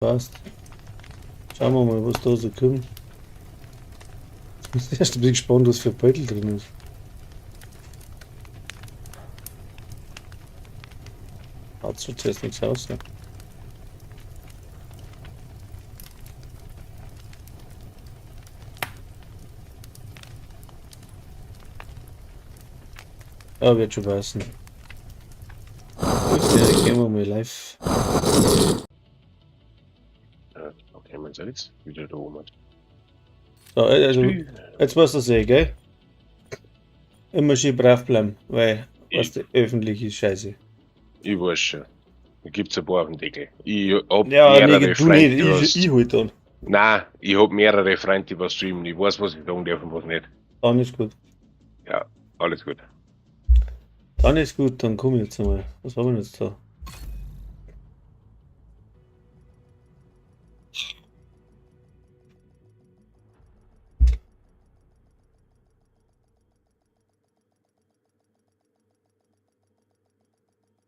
Passt. Schauen wir mal, was da so kommt. Ich bin erst ein bisschen gespannt, was für ein Beutel drin ist. Hat so zuerst nichts aus. Ja. Ja, wird schon passen. Gut, ja, gehen wir mal live. Okay, man sieht's. Wieder da oben. So, also, jetzt musst du sehen, gell? Immer schön brav bleiben, weil, was der öffentlich ist, scheiße. Ich weiß schon. Da gibt's ein paar auf dem Deckel. Ich hab Ja, nee, mehrere du Freunde, nicht, die was... ich halt dann. Nein, ich hab mehrere Freunde, die was streamen. Ich weiß, was ich sagen darf und was nicht. Dann ist gut. Ja, alles gut. Dann ist gut, dann komm ich jetzt mal. Was haben wir jetzt da?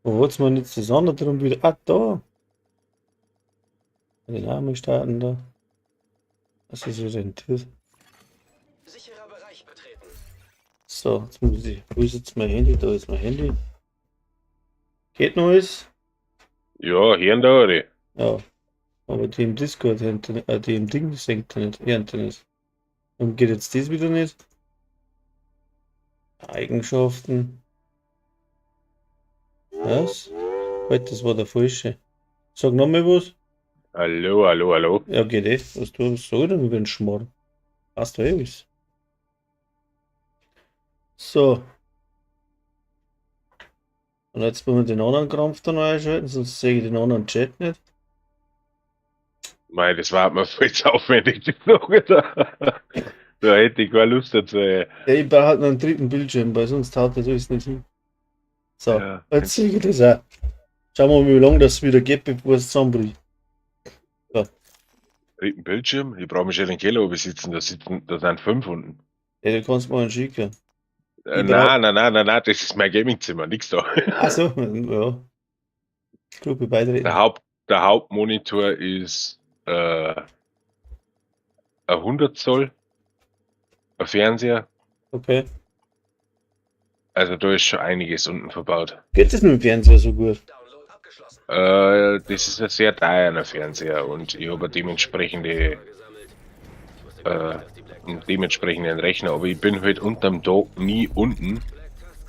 Wo wollt's man jetzt das andere drum wieder? Ah, da! Den Namen starten da. Was ist orientiert? Sicherer Bereich betreten. So, jetzt muss ich. Wo ist jetzt mein Handy? Da ist mein Handy. Geht noch alles? Ja, hören da, oder? Ja. Aber die im Discord, die im Ding senkt er nicht. Hören nicht. Und geht jetzt das wieder nicht? Eigenschaften. Was? Halt, das war der falsche. Sag nochmal was. Hallo, hallo, hallo. Ja, geht eh. Was du sagst, dann über den Schmarrn. Passt doch eh alles. So. Und jetzt müssen wir den anderen Krampf da noch einschalten, sonst sehe ich den anderen Chat nicht. Mei, das war mir viel zu aufwendig, die Frage da. Da hätte ich keine Lust dazu. Ja, ich brauche halt noch einen dritten Bildschirm, weil sonst haut das alles nicht hin. So, Ja. jetzt sehe ich das auch. Schauen wir mal, wie lange das wieder geht, bevor es zusammenbricht. Dritten Bildschirm? Ich brauche mich schon in den Keller besitzen. Da sind 5 unten. Ja, du kannst mal einen schicken. Nein, das ist mein Gamingzimmer, nix da. Achso, ja. Gruppe beitreten. Der Hauptmonitor ist ein 100 Zoll, ein Fernseher. Okay. Also da ist schon einiges unten verbaut. Geht das mit dem Fernseher so gut? Download abgeschlossen. Das ist ein sehr teurer Fernseher und ich habe einen dementsprechenden Rechner, aber ich bin halt unterm Dach nie unten,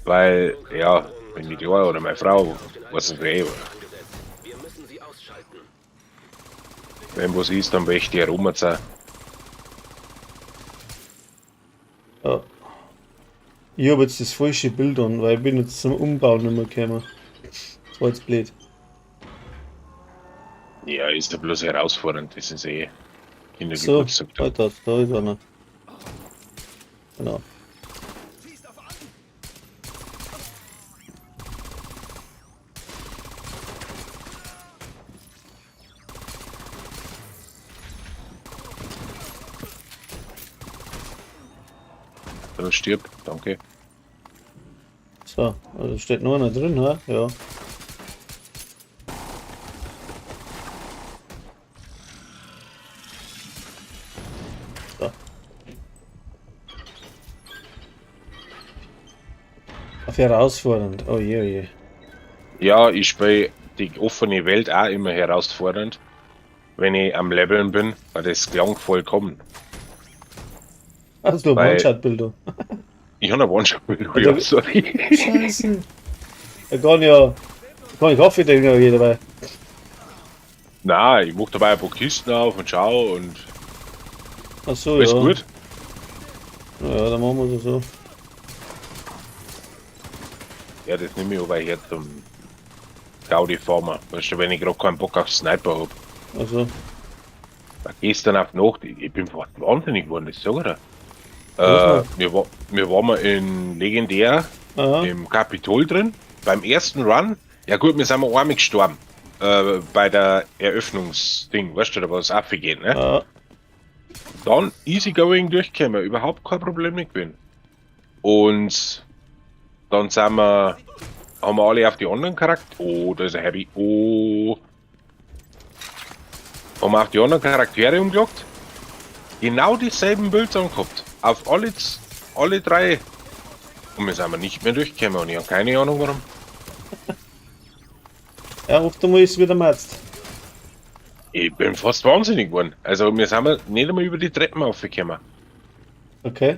weil, ja, wenn die Kleine oder meine Frau, was es wäre, Wir müssen sie ausschalten. wenn was ist, dann möchte ich rumziehen. Ja. Ich habe jetzt das falsche Bild an, weil ich bin jetzt zum Umbauen nicht mehr gekommen. Das war jetzt blöd. Ja, ist ja bloß herausfordernd, das ist eh So, Kindergeburtstag. halt das, da ist einer. Genau. Da stirbt, danke. So, also steht noch einer drin, ha? Ja. So. Auf herausfordernd. Oh je, oh je. Ja, ich spiele die offene Welt auch immer herausfordernd, wenn ich am Leveln bin, weil das klang vollkommen. Hast du ein Weil- One-Shot-Bilder? Ich habe ein One-Shot-Bild, Ja, ja, sorry. Scheiße. Da kann ich Kaffee trinken, jeder dabei. Nein, ich mach dabei ein paar Kisten auf und schau und Achso, alles ja. gut. Ja, dann machen wir das so. Ja, das nehme ich aber her zum Gaudi Farmer. Weißt du, wenn ich gerade keinen Bock auf Sniper habe. Also, Gestern auf die Nacht, ich bin fast wahnsinnig geworden, das sag ich dir. Was Wir waren mal in Legendär aha. im Kapitol drin. Beim ersten Run, ja gut, wir sind einmal gestorben. Bei der Eröffnungsding, weißt du, da war es abgehen, ne? Ja. Dann easygoing durchgekommen, überhaupt kein Problem nicht gewesen. Und dann haben wir alle auf die anderen Charakter. Oh, da ist ein Heavy. Oh. haben auch die anderen Charaktere umgelockt. Genau dieselben Bilder gehabt. Auf alle drei. Und wir sind nicht mehr durchgekommen und ich habe keine Ahnung warum. Ja, oft einmal ist es wieder matzt. Ich bin fast wahnsinnig geworden. Also wir sind nicht einmal über die Treppen aufgekommen. Okay.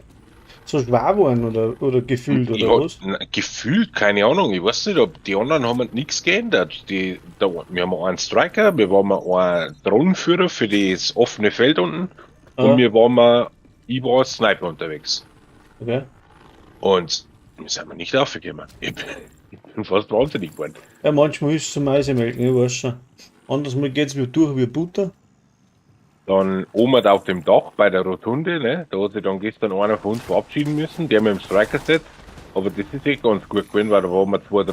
So schwer waren oder gefühlt oder Ja, was? gefühlt, keine Ahnung. Ich weiß nicht, ob die anderen haben nichts geändert. Wir haben einen Striker, wir waren einen Drohnenführer für das offene Feld unten und ich war als Sniper unterwegs. Okay. Und wir sind nicht aufgekommen. Ich bin fast wahnsinnig geworden. Ja, manchmal ist es zum Eisemelken, ich weiß schon. Andersmal geht es mir durch wie Butter. Dann oben auf dem Dach bei der Rotunde, ne, da hat sich dann gestern einer von uns verabschieden müssen, der mit dem Striker-Set. Aber das ist eh ganz gut gewesen, weil da waren wir zwei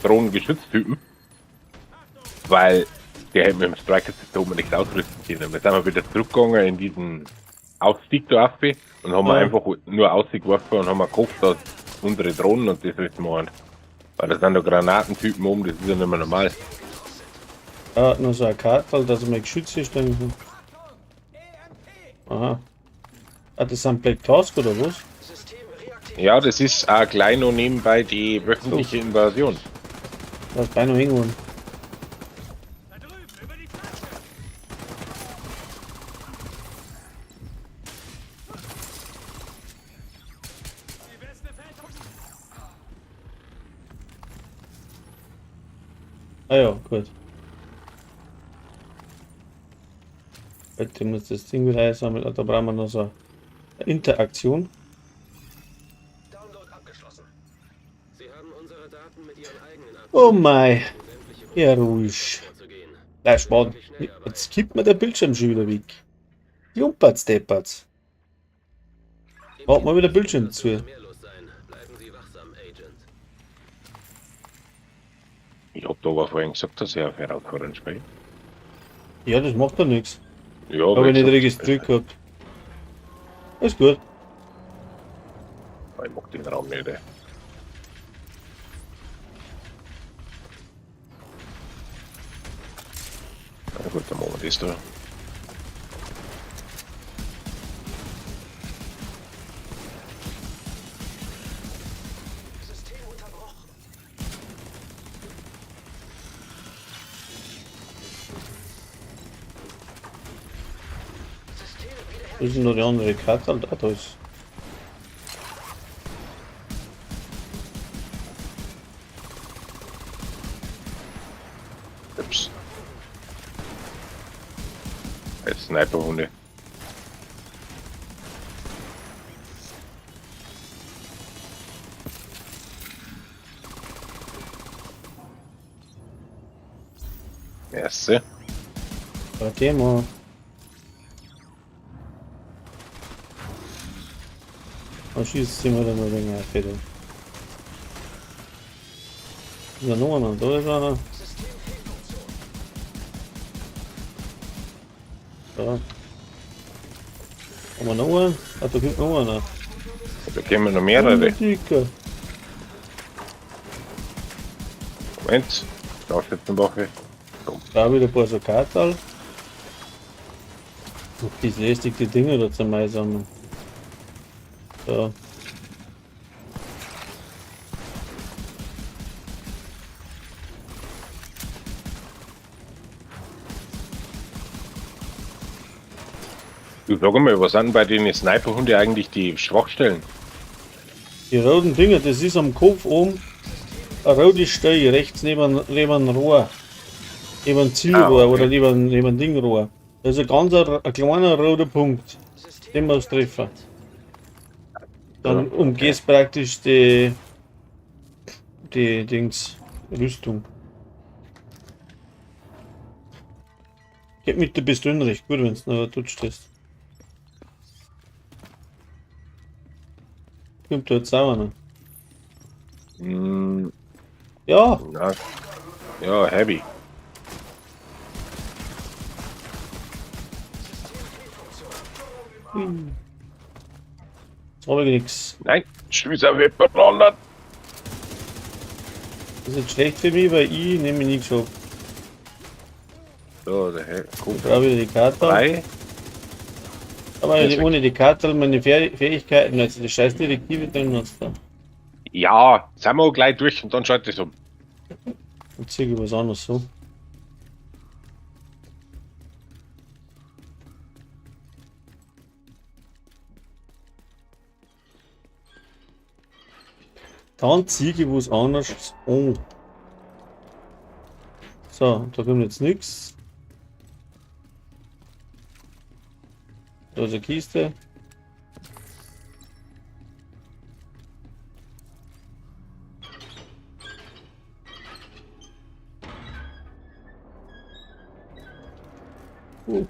Drohnengeschütztypen. Weil der hätte mit dem Striker-Set da oben nicht ausrüsten können. Wir sind dann wieder zurückgegangen in diesen Ausstieg da rauf und haben einfach nur ausgeworfen und haben gehofft, dass unsere Drohnen und das ist machen. Weil da sind da Granatentypen oben, das ist ja nicht mehr normal. Ja, noch so eine Karte, dass er mal geschützt ist. Dann. Aha. Ah, das sind Black Task oder was? System reaktiviert. Ja, das ist auch gleich noch nebenbei die wöchentliche Invasion. Da ist beinahe irgendwann. Ah ja, gut. Bitte muss das Ding wieder einsammeln. Da brauchen wir noch so eine Interaktion. Download abgeschlossen. Sie haben unsere Daten mit Ihren eigenen Oh mein. sämtliche Ja, ruhig. vorzugehen. Bleib spannend. Jetzt kippt mir der Bildschirm schon wieder weg. Jumpatz, Deppertz. Mach mal wieder Bildschirm zu. Mehr los sein. Bleiben Sie wachsam, Agent. Ich hab da aber vorhin gesagt, dass er auf herausfordernd spielt. Ja, das macht doch nichts. Ja, Habe ich nicht gesagt, registriert gehabt. Ist gut. Ich mag den Raum nicht. Ey. Na gut, dann machen wir das da. System unterbrochen. System Wo ist denn noch die andere Karte? Ah, da ist. Ups. Als Sniperhunde. Erste. Okay, mal. Dann schießt sie mir dann noch länger auf, bitte. Ist da noch einer? Da ist einer. Da. Haben wir noch einen? Ah, da gibt noch einer. Da kommen noch mehrere. Dicker. Moment. Da steht eine Wache. Da wieder ein paar so Karten. Die lästig die Dinge da zum Einsammeln. So. Du sag mal, was sind bei den Sniperhunde eigentlich die Schwachstellen? Die roten Dinger, das ist am Kopf oben ein rotes Stell rechts neben ein Rohr. Neben ein Zielrohr okay. oder neben ein Dingrohr. Das ist ein ganz ein kleiner roter Punkt. Den musst du treffen. Dann Ja, umgehst praktisch die Dings Rüstung. Geht mit der Pistole recht gut, wenn es noch tutscht ist. Kommt da jetzt auch einer? Hm, Ja, na, ja, heavy. jetzt habe ich nichts. Nein, Schüsser wird beblondert. Das ist jetzt schlecht für mich, weil ich nehme nichts ab. So, der Herr. Ich brauche wieder die Karte. 3. Aber Jetzt ohne die Karte meine Fähigkeiten, also die scheiß Direktive drin hast du. Ja, sind wir auch gleich durch und dann schaut es um. Dann zieh ich was anderes so. Dann ziehe ich was anderes an. So, da kommt jetzt nichts. Da ist eine Kiste.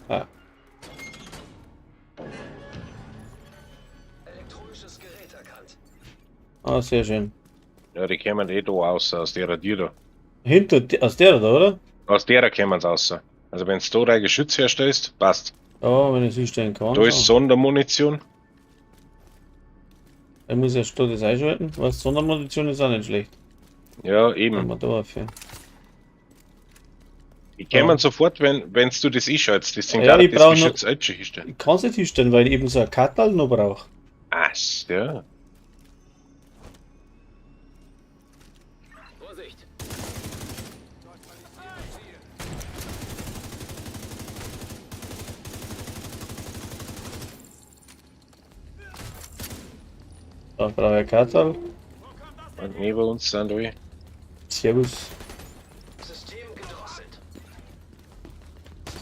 Ah. Elektronisches Gerät erkannt. Ah, sehr schön. Ja, die kämen eh da raus, aus der Tür da. Aus der da, oder? Aus der kämen sie raus. Also wenn du da dein Geschütz herstellst, passt. Ja, wenn ich es hinstellen kann. Da ist Sondermunition. Ich muss erst da das einschalten. Was? Sondermunition ist auch nicht schlecht. Ja, Kann eben. man da dafür. Die kämen Ja. sofort, wenn du das einschaltest. Das sind Ja, gerade ich das brauch Geschütz einstellen. Ich kann es nicht hinstellen, weil ich eben so ein Kattel noch brauche. Ach, ja. Vorsicht! Da brauche ich ein Kattel. Und neben uns sind alle. Servus. System gedrosselt.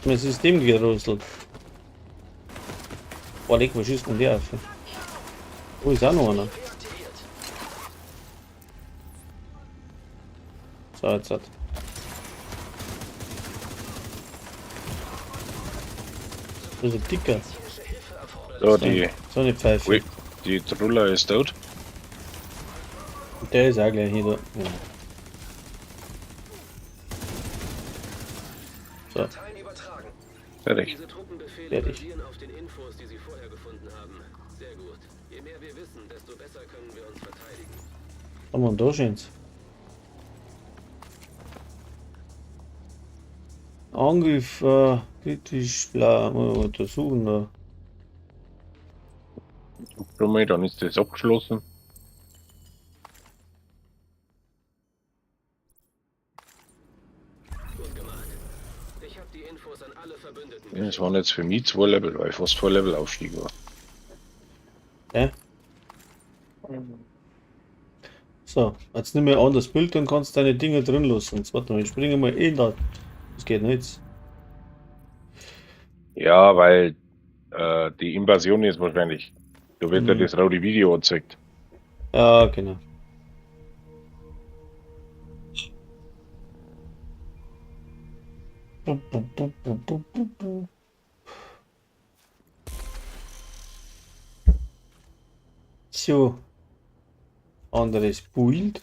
Mein System gerosselt. Boah, leck, was schießt denn der auf? Oh, ist auch noch einer. Reaktiviert. So, jetzt hat. Das ist ein dicker. Medizinische Hilfe erforderlich. So, die. So eine Pfeife. Ui, die Truller ist tot. Der ist auch gleich hier da. Ja. So, Dateien übertragen. Fertig. Diese Truppenbefehle Fertig. basieren auf den Infos, die Sie vorher gefunden haben. Sehr gut. Je mehr wir wissen, desto besser können wir uns verteidigen. haben wir denn da schön's? Angriff, kritisch, bla, mal untersuchen da. Dann ist das abgeschlossen. Gut gemacht. Ich habe die Infos an alle Verbündeten. Das waren jetzt für mich 2 Level, weil ich fast 2 Level Aufstieg war. Ja? So, jetzt nimm mir an das Bild und kannst deine Dinger drin lassen. Jetzt warte mal, ich springe mal in da. Das geht nicht. Ja, weil die Invasion ist wahrscheinlich. Da wird ja Mhm. das rote Video angezeigt. Ja, genau. So. Anderes Bild.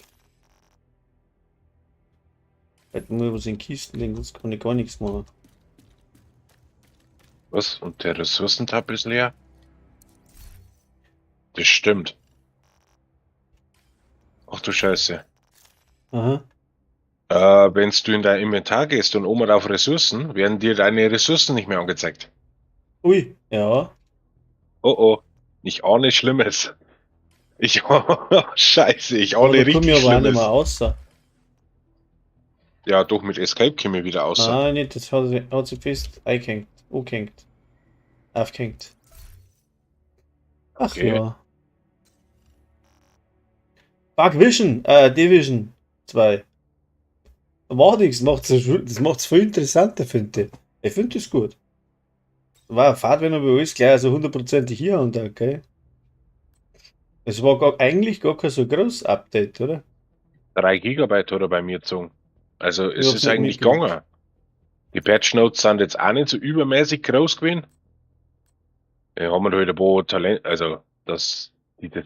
Jetzt muss ich was in Kisten legen, sonst kann ich gar nichts machen. Was? Und der Ressourcentab ist leer? Das stimmt. Ach du Scheiße. Aha. Wenn du in dein Inventar gehst und oben auf Ressourcen, werden dir deine Ressourcen nicht mehr angezeigt. Ui, ja. Oh oh. Ich ahne Schlimmes. Scheiße, ich ahne Aber da komme richtig ich aber auch nicht Schlimmes. mehr außer. Ja, doch mit Escape komme ich wieder außer. Nein, nicht, das hat sie fest eingehängt. Angehängt. Aufgehängt. Ach Okay. ja. Bug Vision, Division 2. Macht nichts, das macht's viel interessanter, finde ich. Ich finde das gut. War eine Fahrt, wenn er bei uns gleich so 100% hier und da, okay? Es war eigentlich gar kein so großes Update, oder? 3 Gigabyte hat er bei mir gezogen. Also Ich es hab's ist nicht eigentlich mitgekriegt. gegangen. Die Patch Notes sind jetzt auch nicht so übermäßig groß gewesen. Wir haben halt ein paar Talent, also das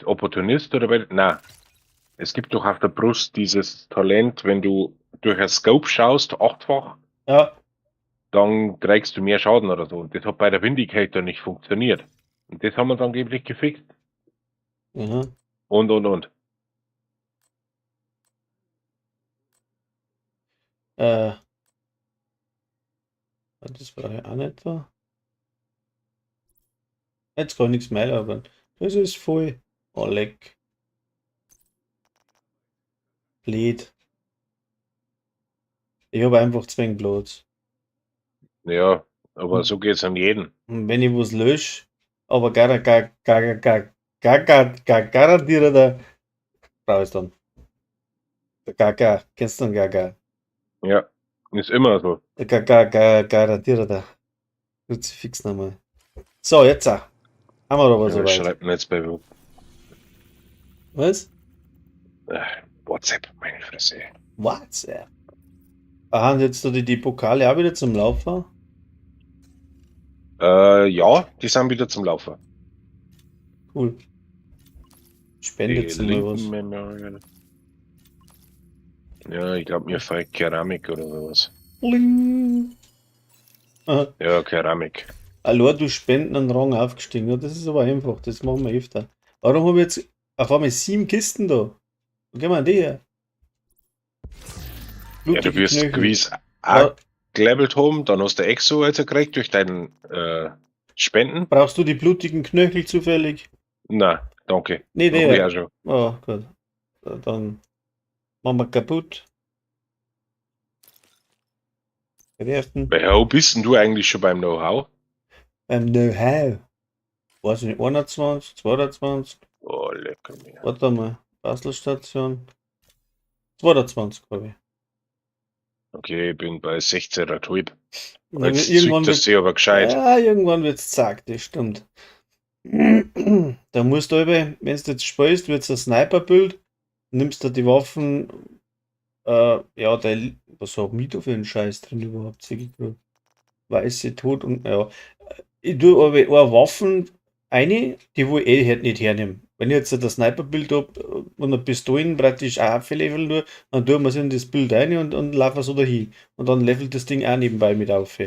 Opportunist oder was? Nein. Es gibt doch auf der Brust dieses Talent, wenn du durch ein Scope schaust, 8-fach, Ja, dann kriegst du mehr Schaden oder so. Und das hat bei der Vindicator nicht funktioniert. Und das haben wir dann angeblich gefixt. aha. Und. Äh, Das brauche ich auch nicht da. Jetzt kann ich nichts mehr lagern. Das ist voll. Oh, leck. Blöd. Ich habe einfach zu wenig Platz. Ja, aber so geht's an jeden. Und wenn ich was lösche, aber garantiere da, brauche ich dann. Der Gaga, kennst du den Gaga? Ja, ist immer so. Der Gaga, garantiere da. Fix nochmal. So, jetzt auch. Haben wir aber Ja, soweit. schreibt mir jetzt bei Was? WhatsApp, meine Fresse. WhatsApp. Haben jetzt da die Pokale auch wieder zum Laufen? Ja, die sind wieder zum Laufen. Cool. Die Spendet mal was. linken Memorial. Ja, ich glaube, mir fehlt Keramik oder sowas. Bling. Aha. Ja, Keramik. Allein du Spenden einen Rang aufgestiegen. Ja, das ist aber einfach. Das machen wir öfter. Warum habe ich jetzt auf einmal 7 Kisten da? Wo gehen wir an die her? Ja, du Blutige wirst Knöchel. gewiss Ja, auch gelevelt haben, dann hast du Exo also gekriegt durch deinen Spenden. brauchst du die blutigen Knöchel zufällig? Na, danke. Nee, Hab ich der. auch schon. Oh, gut. Dann machen wir kaputt. Werfen. Bei how bist denn du eigentlich schon beim Know-how? Know-how. Weiß ich nicht, 21, 22. Oh, lecker mir. Warte mal. Baselstation. 22, glaube ich. Okay, ich bin bei 16,5. Na, Jetzt irgendwann zieht das sich aber gescheit. Ja, irgendwann wird's zack, das stimmt. Da musst du eben, wenn du jetzt spielst, wird's ein Sniper-Bild, nimmst du die Waffen, ja, was hab ich da für einen Scheiß drin überhaupt, sag ich grad. Weiße Tod und, ja. Ich tue aber eine Waffen eine, die wo ich halt nicht hernehmen. Wenn ich jetzt das Sniper-Bild hab und eine Pistolen praktisch auch ableveln nur, dann tun wir es in das Bild rein und laufen so dahin. Und dann levelt das Ding auch nebenbei mit auf.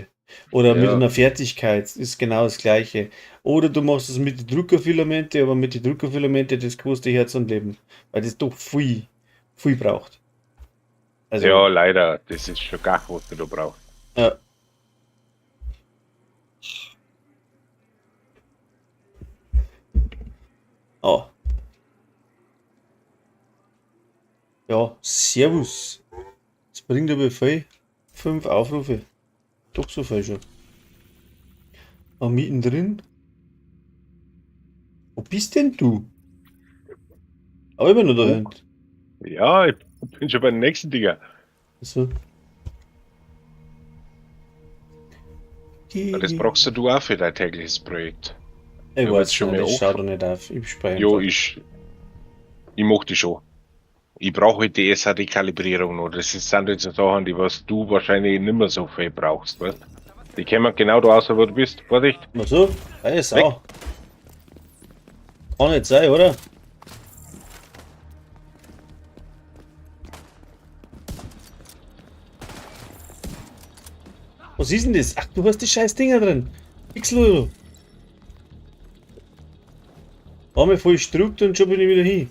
Oder mit Ja. einer Fertigkeit ist genau das gleiche. Oder du machst es mit den Druckerfilamente, aber mit den Druckerfilamente, das kostet Herz und Leben. Weil das doch viel braucht. Also, Ja, leider. Das ist schon gar was du da brauchst. ja. Oh. Ja, Servus. Das bringt aber viel. 5 Aufrufe. Doch so viel schon. Aber mittendrin. Wo bist denn du? Aber immer noch da hinten. Ja, ich bin schon bei den nächsten Dinger. Also. Das brauchst du auch für dein tägliches Projekt. Ich Ja, weiß jetzt schon schon, mal das auf. schaut doch nicht auf. Ich speichere Jo, einfach. ich mach die schon. Ich brauche halt die SAD-Kalibrierung noch. Das sind jetzt so Sachen, die was du wahrscheinlich nicht mehr so viel brauchst, weißt? Die kommen genau da raus, wo du bist. Vorsicht! Na so, hey, Sau. Kann nicht sein, oder? Was ist denn das? Ach, du hast die scheiß Dinger drin. X-Lolo. Einmal voll struckt und schon bin ich wieder hin.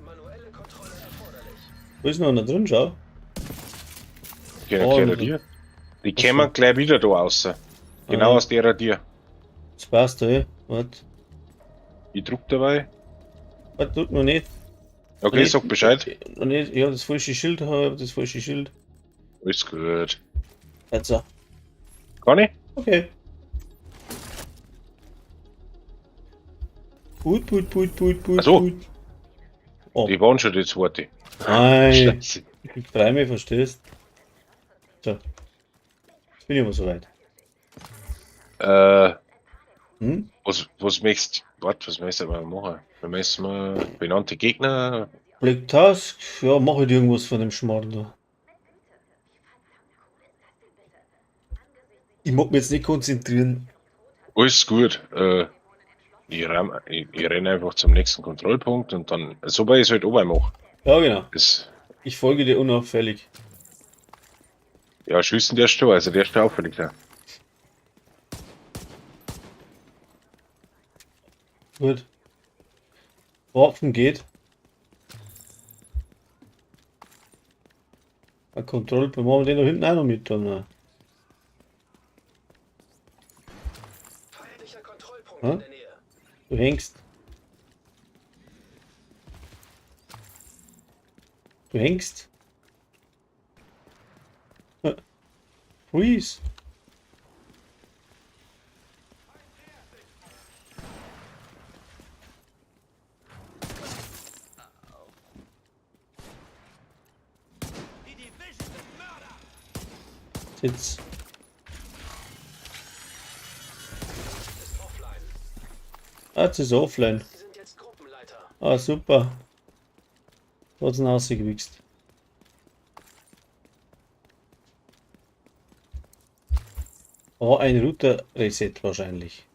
Manuelle Kontrolle erforderlich. Wo ist noch einer drin? Schau. Genau, Oh, Radier. Die Ach so. kommen gleich wieder da raus. Genau Ah. aus der Radier. Das passt, ey. Warte. Ich druck dabei. Warte, tut noch nicht. Okay, Nicht- sag Bescheid. Noch nicht. Ich hab das falsche Schild, das falsche Schild. Ist gut. Jetzt so. Kann ich? Okay. Put. Ach so. Put. Oh, Die waren schon die zweite. nein. Scheiße. Ich freue mich, verstehst? So. Jetzt bin ich aber soweit. Hm? Was möchtest du mal machen? Wir müssen mal benannte Gegner. Black Task? Ja, mach halt irgendwas von dem Schmarrn da. Ich mag mich jetzt nicht konzentrieren. Alles gut. Ich renne einfach zum nächsten Kontrollpunkt und dann, so weil ich es halt oben mache. Ja, genau. Das, Ich folge dir unauffällig. ja, schießen der Stor, also der ist auffällig da. Gut. Waffen geht. Ein Kontrollpunkt. Machen wir den da hinten auch noch mit dann? Feindlicher Kontrollpunkt Hä? in der Nähe. Du hängst. Du hängst. Freeze. Sitz. Ist offline. Ah, jetzt ist er offline. Sie sind jetzt Gruppenleiter. Ah, super. Da hat's ihn rausgewichst. Oh, ein Router-Reset wahrscheinlich.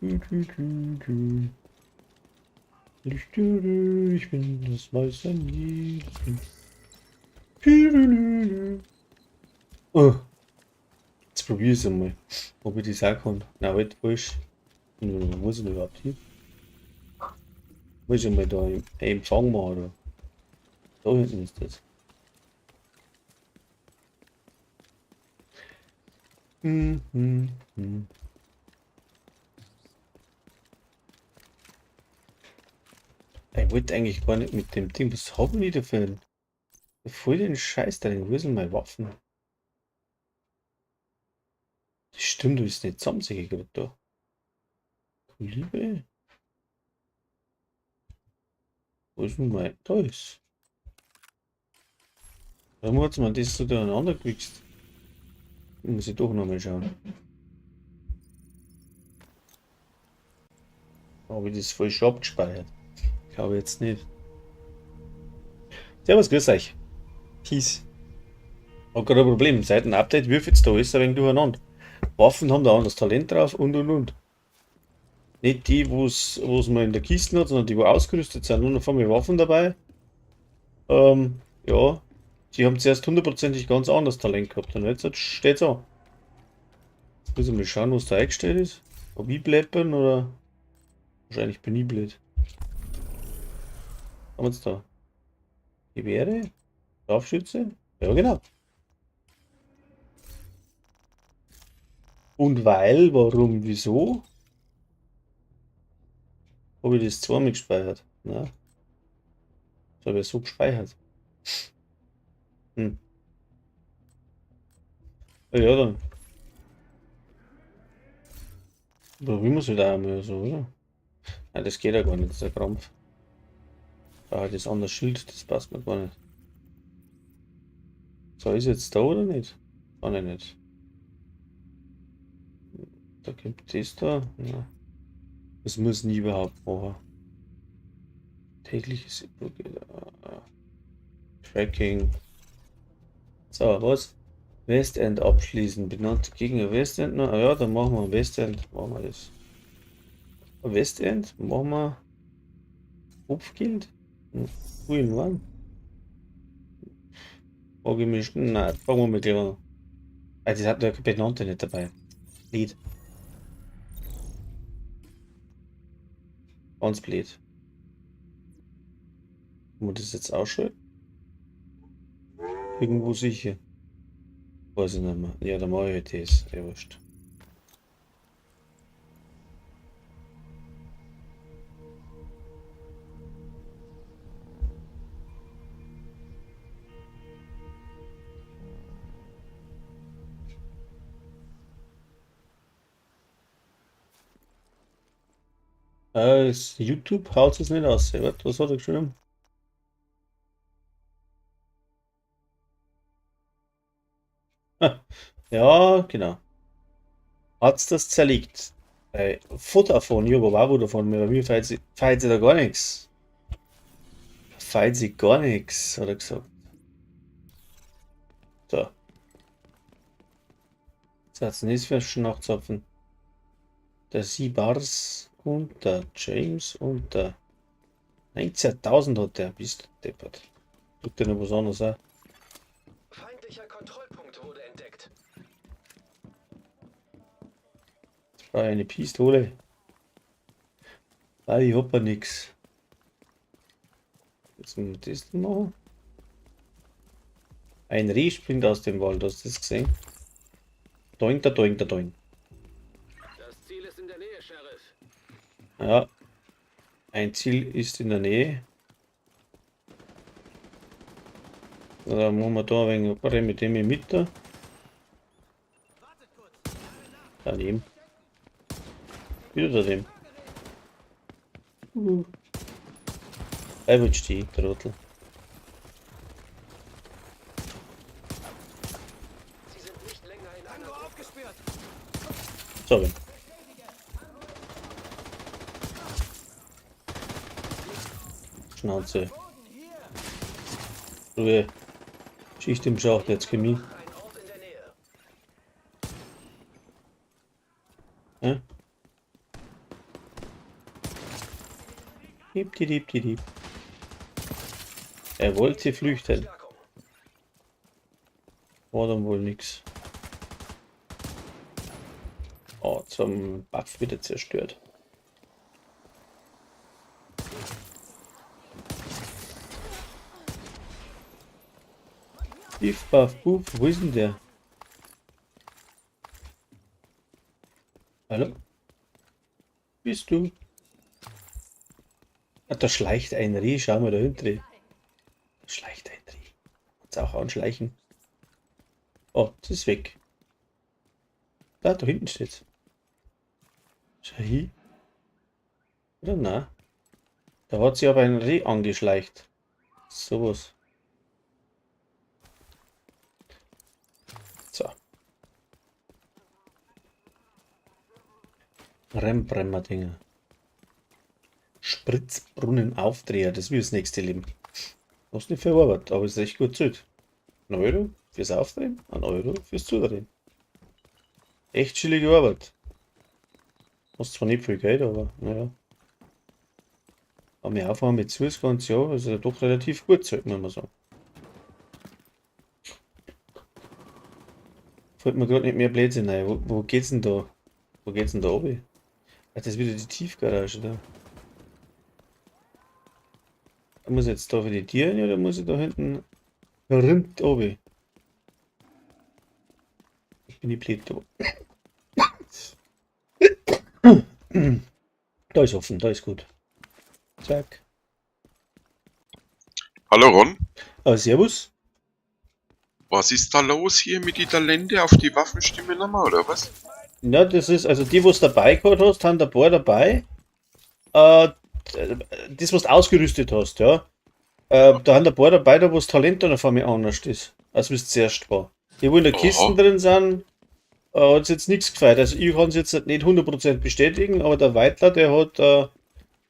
Ich bin das weiße Nil. Oh, jetzt probier es einmal. Ob ich das auch kann. Na, halt falsch. Wo ist denn überhaupt hier? Muss ich mal da einen Empfang machen, oder? Da hinten ist das. Ich wollte eigentlich gar nicht mit dem Ding. Was haben die da für einen? Voll den Scheiß drin. Wo sind meine Waffen? Das stimmt, du bist nicht zusammensicher da. Liebe. Wo ist denn mein? Da ist. Da muss man das so durcheinander gewichst. Muss ich doch nochmal schauen. Habe ich das falsch abgespeichert? Glaube jetzt nicht. Servus, grüß euch. Peace. Hab gerade ein Problem. Seit dem Update würfelt es da alles ein wenig durcheinander. Waffen haben da anderes Talent drauf und. Nicht die, wo's man in der Kiste hat, sondern die, wo ausgerüstet sind. Und dann haben wir Waffen dabei. Ja. Die haben zuerst hundertprozentig ganz anderes Talent gehabt. Und jetzt steht's an. Jetzt muss ich mal schauen, was da eingestellt ist. Ob ich blöd bin oder. Wahrscheinlich bin ich blöd. Haben wir jetzt da? Gewehre? Scharfschütze? Ja, genau. Und weil, warum, wieso? Habe ich das zweimal gespeichert? Na? Das habe ich so gespeichert. Ja, dann. Probieren wir es wieder einmal so, oder? Nein, das geht ja gar nicht, das ist ein Krampf. Da das andere Schild, das passt mir gar nicht. So, ist jetzt da oder nicht? Kann ich nicht. Da gibt es da. Ja. Das muss nie überhaupt machen. Tägliches Tracking. So, was? Westend abschließen. Benannte Gegner Westend. Na ja, dann machen wir Westend. Machen wir das. Westend. Machen wir Hupfgild. Grün One. Gemischt. Nein, fangen wir mit der. Das hat der Benannte nicht dabei. Lied. Ganz blöd. Muss das jetzt ausschalten? Irgendwo sicher. Weiß ich nicht mehr. Ja, dann mache ich halt das. Ja, wurscht. YouTube haut es nicht aus. Was hat er geschrieben? Ja, genau. Hat's das zerlegt. Bei Vodafone, ja, aber auch Vodafone, bei mir feiert sie da gar nichts. Feiert sie gar nichts, hat er gesagt. So. Was hat's denn das für Schnachzapfen? Der Siebars und der James und der 19.000 hat der, bist du deppert. Tut dir noch was anderes auch. Feindlicher Kontrollpunkt wurde entdeckt. Jetzt brauche ich eine Pistole. Ah, ich hab ja nix. Jetzt müssen wir das machen. Ein Reh springt aus dem Wald, hast du das gesehen? Doing, da doing, da doing. Das Ziel ist in der Nähe, Sheriff. Ja. Ein Ziel ist in der Nähe. Dann machen wir da ein wenig mit dem mit da. Daneben. Wieder daneben. Er wird stehen, Trottel. Sie sind nicht länger in einer Gruppe. So. Schnauze. Ruhe. Schicht im Schacht, jetzt Chemie. Ein Ort in der Nähe. Ja? Dieb, die Dieb, die Dieb. Er wollte flüchten. Verstärkung. War dann wohl nix. Oh, zum Buff wieder zerstört. Tief, Buff, Buff, wo ist denn der? Hallo? Bist du? Ah, da schleicht ein Reh, schau mal da hinten. Da schleicht ein Reh. Jetzt auch anschleichen. Oh, das ist weg. Da hinten steht's. Schau hier. Oder na? Da hat sich aber ein Reh angeschleicht. Sowas. So. Rembremmer-Dinger. Spritzbrunnenaufdreher, das will das nächste Leben. Hast nicht verarbeitet, aber ist recht gut zählt. 1 Euro fürs Aufdrehen, 1 Euro fürs Zudrehen. Echt chillige Arbeit. Hast zwar nicht viel Geld, aber naja. Aber wir aufhören mit zu das ganze Jahr, also doch relativ gut zählt, muss man sagen. Fällt mir gerade nicht mehr Blödsinn ein. Wo geht's denn da? Wo geht's denn da oben? Ach, das ist wieder die Tiefgarage da. Da muss ich jetzt da für die Tiere oder muss ich da hinten rimmt oben? Ich bin die blöd da. Da ist offen, da ist gut. Zack. Hallo Ron, Servus. was ist da los hier mit den Talente auf die Waffenstimme nochmal, oder was? Ja, das ist, also die, was dabei gehabt hast, haben ein paar dabei. Das, was du ausgerüstet hast, ja. Da haben ein paar dabei, da wo das Talent dann auf einmal anders ist, als wie es zuerst war. Die, wo in der Aha. Kisten drin sind, hat es jetzt nichts gefeiert. Also ich kann es jetzt nicht 100% bestätigen, aber der Weitler, der hat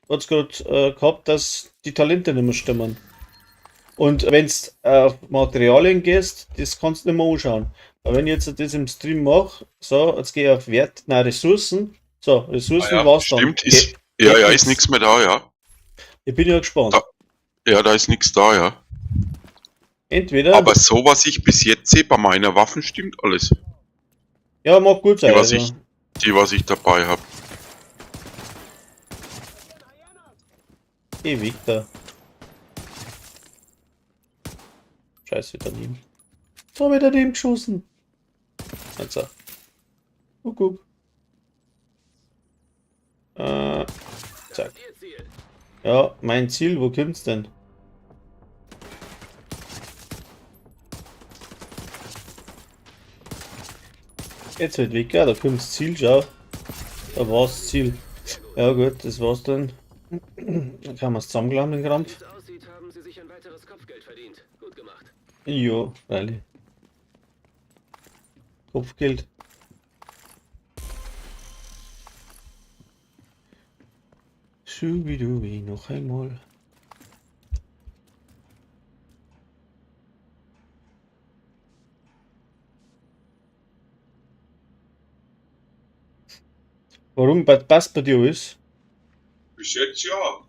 es gerade gehabt, dass die Talente nicht mehr stimmen. Und wenn du auf Materialien gehst, das kannst du nicht mehr anschauen. Aber wenn ich jetzt das im Stream mache, so, jetzt gehe ich auf Wert, nein, Ressourcen. So, Ressourcen ja, war's dann. stimmt, ist, ja, ist nichts mehr da, ja. Ich bin ja gespannt. Da- Ja, da ist nichts da, ja. Entweder, Aber so, was ich bis jetzt sehe, bei meiner Waffen stimmt alles. ja, mag gut sein. Die, was ich dabei habe. Ewig da. Scheiße, daneben. Da wird daneben geschossen. Also. Guck. Zack. Ihr Ziel. Ja, mein Ziel, wo kommt's denn? Jetzt wird weg, ja, da kommt das Ziel, schau. Da war's das Ziel. Ja gut, das war's dann. Dann kann man es zusammenklappen, den Wie Krampf. es aussieht, haben Sie sich ein weiteres Kopfgeld verdient. Gut gemacht. Jo, freilich. Kopfgeld. Schubidubi, noch einmal. Warum passt bei dir alles? Bis jetzt ja.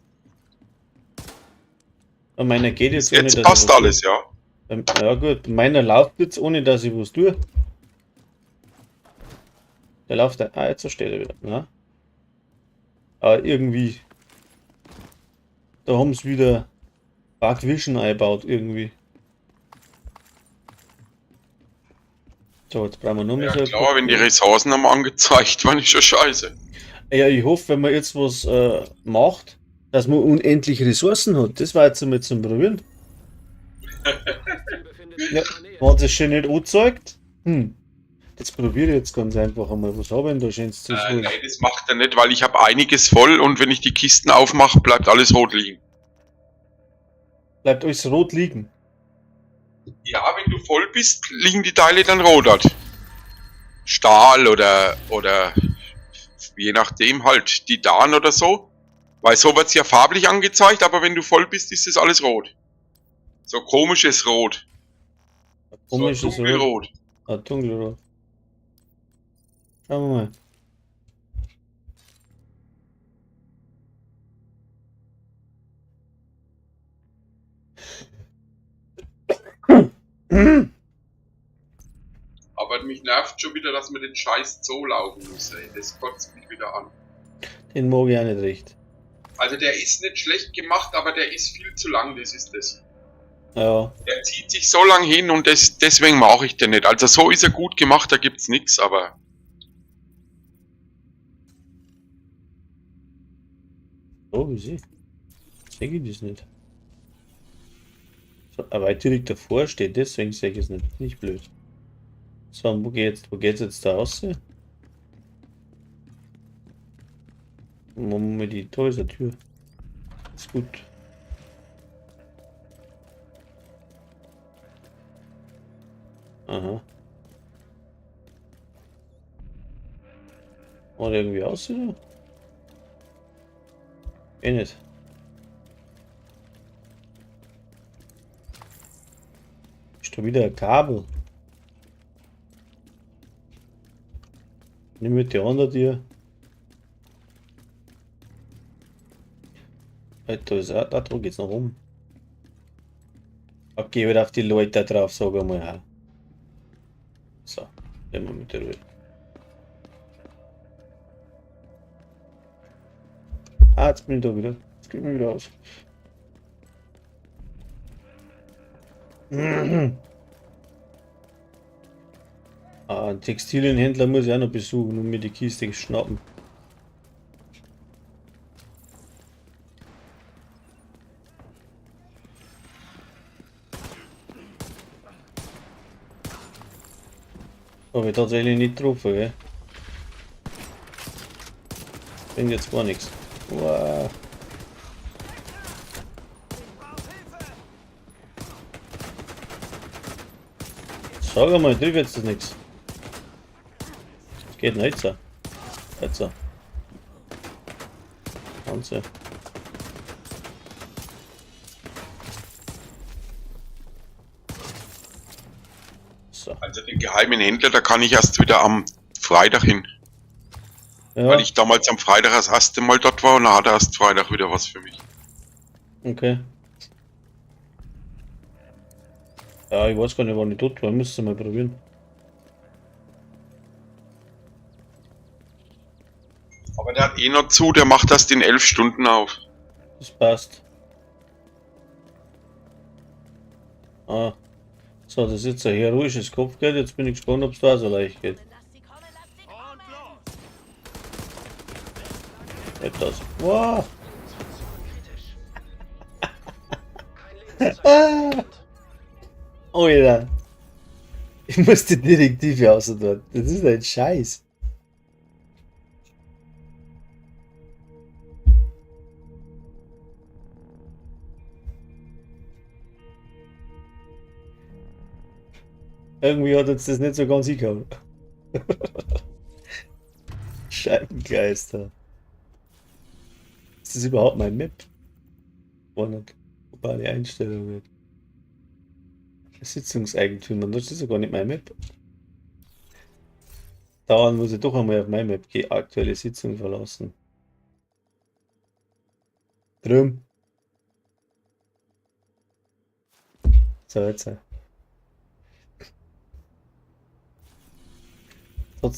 Bei meiner geht jetzt ohne, Jetzt dass passt ich was alles, ja. tue. Ja gut, bei meiner läuft jetzt ohne, dass ich was tue. Der läuft da. Ah, jetzt steht er wieder. Ja. Aber irgendwie. Da haben sie wieder Bug Vision eingebaut, irgendwie. So, jetzt brauchen wir noch mehr Ja so ein klar, wenn die Kopf. Ressourcen haben angezeigt, waren ist schon scheiße. Ja, ich hoffe, wenn man jetzt was macht, dass man unendlich Ressourcen hat. Das war jetzt einmal zum Probieren. Ziel befindet sich Ja, in der Nähe. wenn es schon nicht anzeigt, jetzt probiere ich jetzt ganz einfach einmal. Was habe ich denn da schönes zu holen? Nein, das macht er nicht, weil ich habe einiges voll und wenn ich die Kisten aufmache, bleibt alles rot liegen. Bleibt alles rot liegen. Ja, wenn du voll bist, liegen die Teile dann rot dort. Stahl oder je nachdem halt Titan oder so. Weil so wird's ja farblich angezeigt, aber wenn du voll bist, ist das alles rot. So komisches Rot. Komisches so Rot. dunkelrot. Ah, dunkelrot. Schauen wir mal. Aber mich nervt schon wieder, dass man den Scheiß Zoo laufen muss, ey. Das kotzt mich wieder an. Den mag ich auch nicht recht. Also der ist nicht schlecht gemacht, aber der ist viel zu lang, das ist das. Ja, Der zieht sich so lang hin und deswegen mache ich den nicht. Also so ist er gut gemacht, da gibt's nix, aber so wie sie. Sehe ich das nicht. So, aber direkt davor steht, deswegen sehe ich es nicht. Nicht blöd. So, und wo geht's jetzt da raus? Machen wir die, da ist eine Tür. Ist gut. Aha. Oder irgendwie aus, oder? Eh nicht. Ist da wieder ein Kabel. Nimm mit die andere dir. Da ist auch, da geht's noch rum. Okay, wieder auf die Leute da drauf, sag mal. Ja. So, nehmen wir mit der Ruhe. Ah, jetzt bin ich da wieder. Jetzt geht mir wieder aus. Ah, einen Textilienhändler muss ich auch noch besuchen und mir die Kiste schnappen. Habe ich tatsächlich nicht getroffen, gell? Bringt jetzt gar nichts. Wow. Sag einmal, trifft jetzt das nichts. Das geht nicht so. Jetzt so. Ganze. So. also den geheimen Händler, da kann ich erst wieder am Freitag hin. Ja, Weil ich damals am Freitag das erste Mal dort war und dann hat er erst Freitag wieder was für mich. okay. Ja, ich weiß gar nicht, wann ich dort war. Ich muss es mal probieren. Aber der hat eh noch zu, der macht das in 11 Stunden auf. Das passt. Ah. So, das ist jetzt ein heroisches Kopfgeld. Jetzt bin ich gespannt, ob es da so leicht geht. Etwas. Wow. Alter. Ich muss die Direktive außer dort. Das ist ein Scheiß. Irgendwie hat uns das nicht so ganz hingehauen. Scheibengeister. Ist das überhaupt mein Map? War nicht. Globale Einstellungen. Sitzungseigentümer, das ist ja gar nicht mein Map. Dauernd muss ich doch einmal auf mein Map gehen. Aktuelle Sitzung verlassen. Drum. So, jetzt. Hat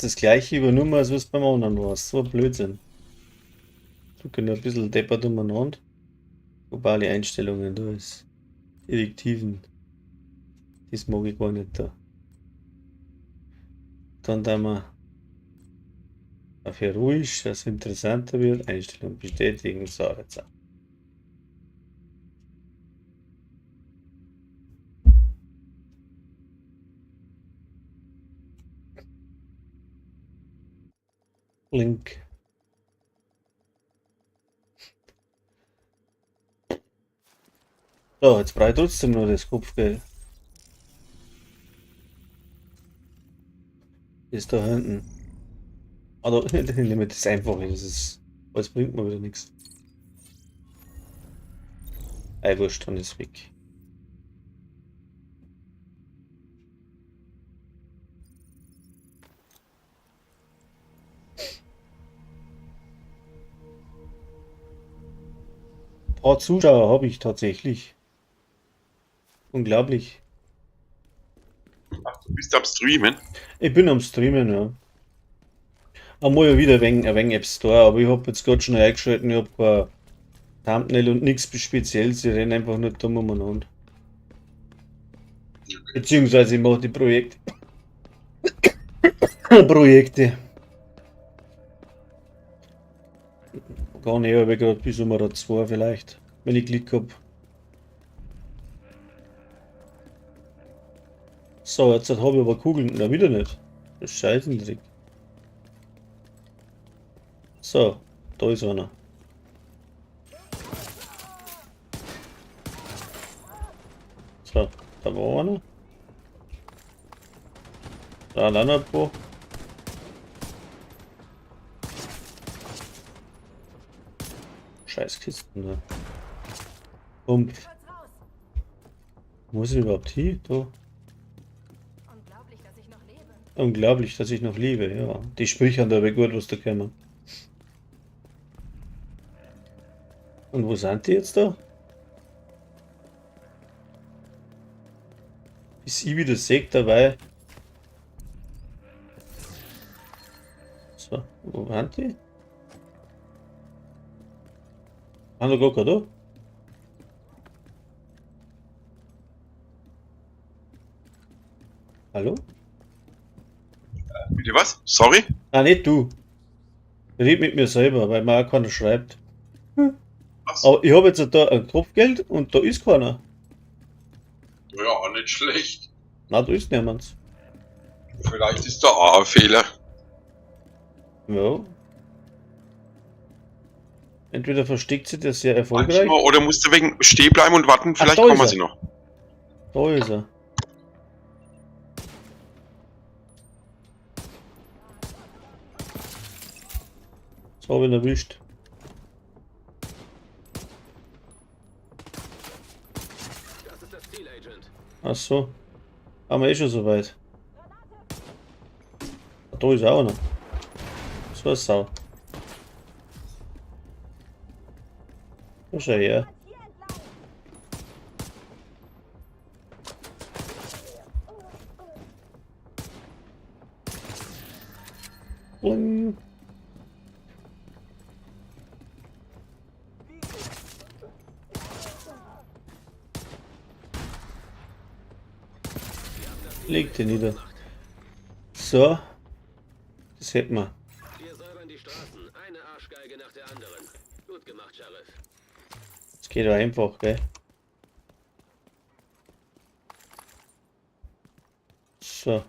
das gleiche übernommen, als was beim anderen war. So ein Blödsinn. Du kannst ein bisschen deppert umeinander. Globale Einstellungen, da ist. Direktiven. Das mag ich gar nicht da. Dann da wir auf hier ruhig, dass es interessanter wird. Einstellung bestätigen. So, jetzt. Link. So, jetzt brauche ich trotzdem nur das Kopfgeld. Ist da hinten. Also, ich nehme das einfach. Das bringt mir wieder nichts. Ei, wurscht, dann ist weg. Ein paar Zuschauer habe ich tatsächlich. Unglaublich. Ach, du bist am Streamen. Ich bin am Streamen, ja. Einmal ja wieder ein wenig App Store, aber ich habe jetzt gerade schon eingeschalten, ich habe kein Thumbnail und nichts Spezielles, ich renne einfach nur dumm umeinander. Beziehungsweise ich mache die Projekte. Projekte. Gar nicht, aber gerade bis um 2 vielleicht, wenn ich Glück habe. So, jetzt habe ich aber Kugeln. Na, wieder nicht. Das ist Scheißendreck. So, da ist einer. So, da war einer. Da noch ein paar. Scheißkisten da. Pumpf. Muss ich überhaupt hier? Da. Unglaublich, dass ich noch lebe. Unglaublich, dass ich noch lebe, ja. Die Sprüche da aber gut, was da kommen. Und wo sind die jetzt da? Ist ich wieder Sekt dabei? So, wo sind die? Haben da gar keine da? Hallo? Bitte was? Sorry? Ah, nicht du. Red mit mir selber, weil mir auch keiner schreibt. Ach so. Aber ich habe jetzt da ein Kopfgeld und da ist keiner. Ja, nicht schlecht. Na, da ist niemand. Vielleicht ist da auch ein Fehler. Ja. Entweder versteckt sie das sehr erfolgreich. Manchmal, oder musst du wegen stehen bleiben und warten, vielleicht da kommen ist er. sie noch. Da ist er. Das habe ich ihn erwischt. Das ist das Ziel, Agent. Ach so. Haben wir eh schon soweit. Da ist auch noch. So eine Sau. Da schau her. Bling. Leg den nieder. So. Das hätten wir. Wir säubern die Straßen. Eine Arschgeige nach der anderen. Gut gemacht, Sheriff. Das geht doch einfach, gell? So.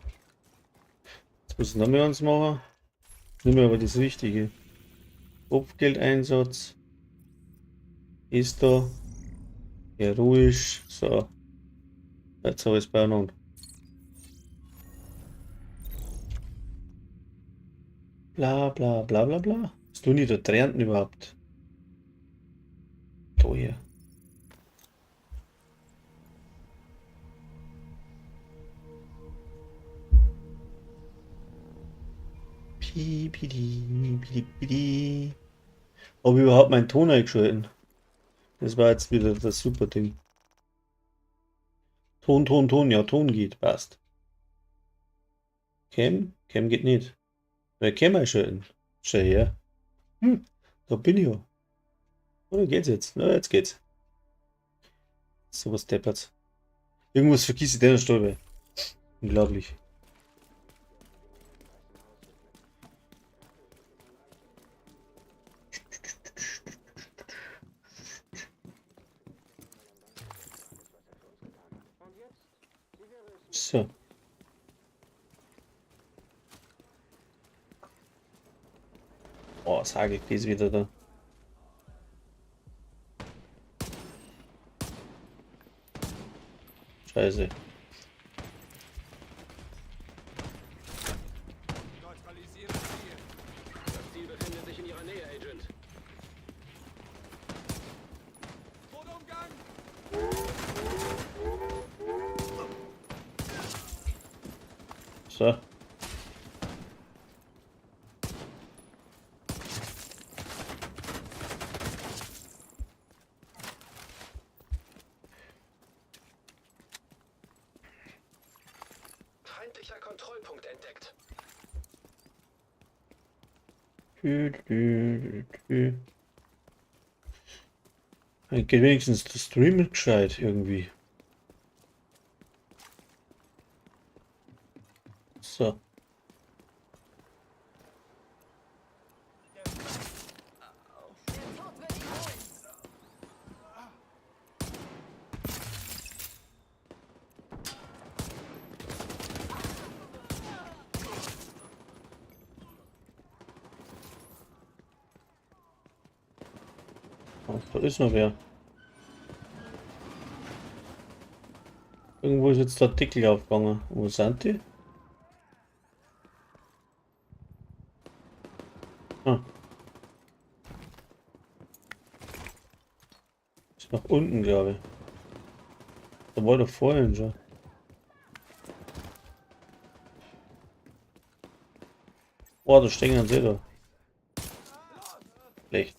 Jetzt muss ich noch mehr uns machen. Nimm mir aber das Wichtige. Kopfgeldeinsatz. Ist da. Heroisch. So. Jetzt habe ich es beieinander. Bla bla bla bla bla. Was tun die da drin überhaupt? Da hier. Pipidi, pidi. Habe ich überhaupt meinen Ton eingeschalten? Das war jetzt wieder das super Ding. Ton, ja, Ton geht, passt. Cam geht nicht. Wer Cam einschalten? Schau her. Da bin ich ja. Oder geht's jetzt? Na, jetzt geht's. Sowas deppert. Irgendwas vergiss ich der Stolbe. Unglaublich. So. Oh, sage ich, die ist wieder da. Scheiße. Das Ziel befindet sich in Ihrer Nähe, Agent. So. Feindlicher Kontrollpunkt entdeckt. Dann geht wenigstens der Stream gescheit irgendwie. So. Der Tod wird ihn holen. Oh, da ist noch wer. Irgendwo ist jetzt der Artikel aufgegangen. Wo sind die? Ah. Ist nach unten, glaube ich. Da war doch vorhin schon. Oh, da stehen sie da. Schlecht.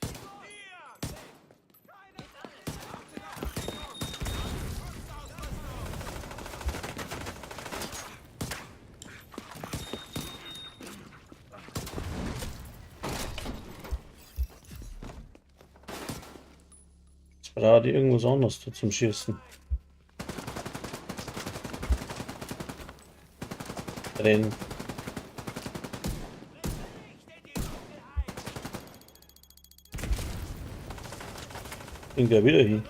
Jetzt brauche ich irgendwas anderes da zum Schießen. Rennen. Bringt er wieder hin.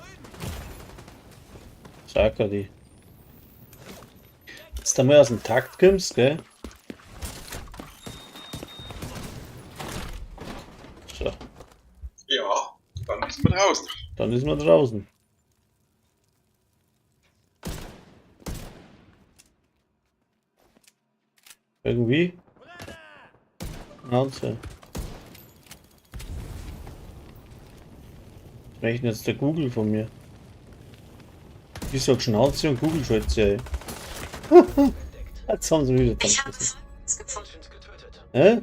Sag er die. Jetzt einmal aus dem Takt kommst, gell? So, Ja, dann ist man draußen. dann ist man draußen. Irgendwie. Also. Was möchte jetzt der Google von mir? Ich sag Schnauze und Google schaltet sie ein. Jetzt haben sie wieder dran Ich habe gesessen. es gefunden. Agent getötet. Hä?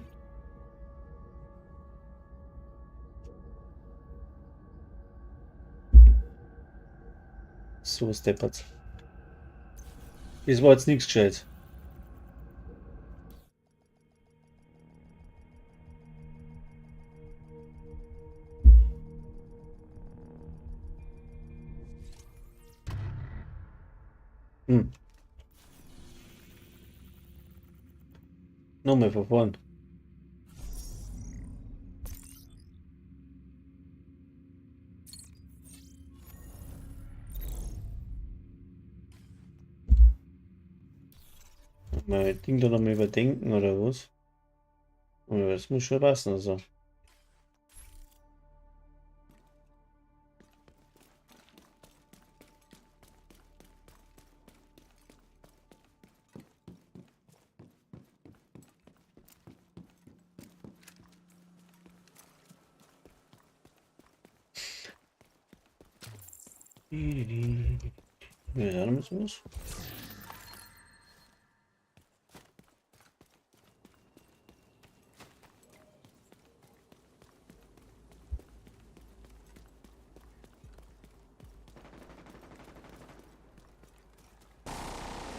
So steppert. Das war jetzt nichts gescheit. Hm. Nochmal von vorn. Mal Ding da nochmal überdenken oder was? Aber das muss schon passen, also. Ja, dann müssen wir es.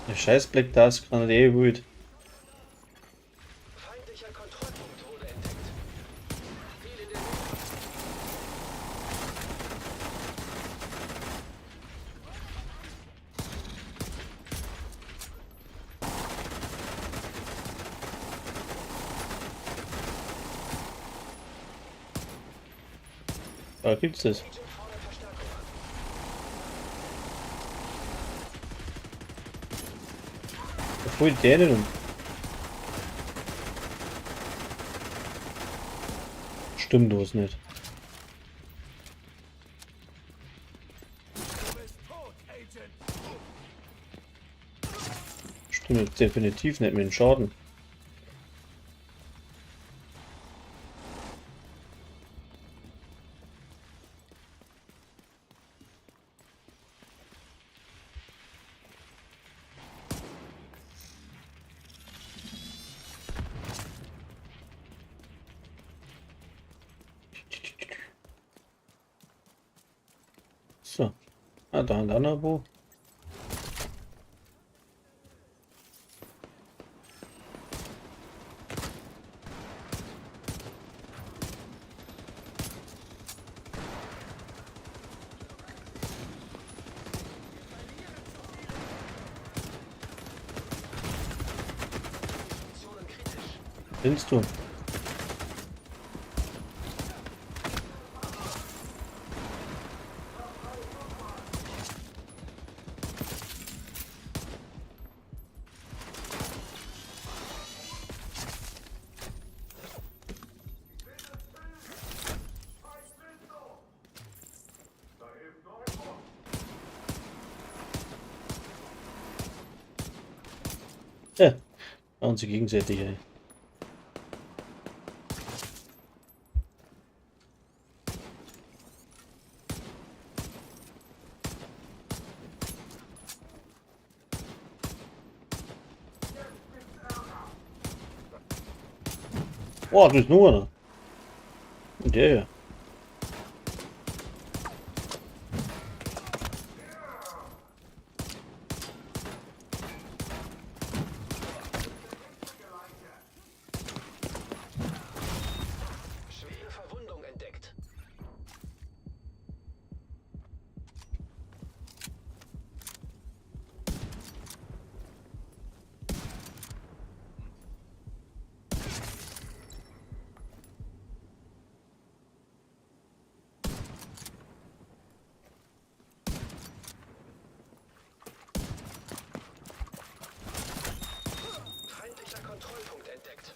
Der scheiß Black Task kann eh wild. Feindlicher Kontrollpunkt wurde entdeckt. Ziel in der Nähe. Da gibt's das. Agent fordert Verstärkung an. Hol den um. Stimmt das nicht. Stimmt jetzt definitiv nicht mit dem Schaden. So. Ah, da ein anderer Bo. Positionen kritisch. Findest du? Ja, machen sie gegenseitig, ey. Oh, das ist nur einer. Und der hier. Schwere Verwundung entdeckt. Feindlicher Kontrollpunkt entdeckt.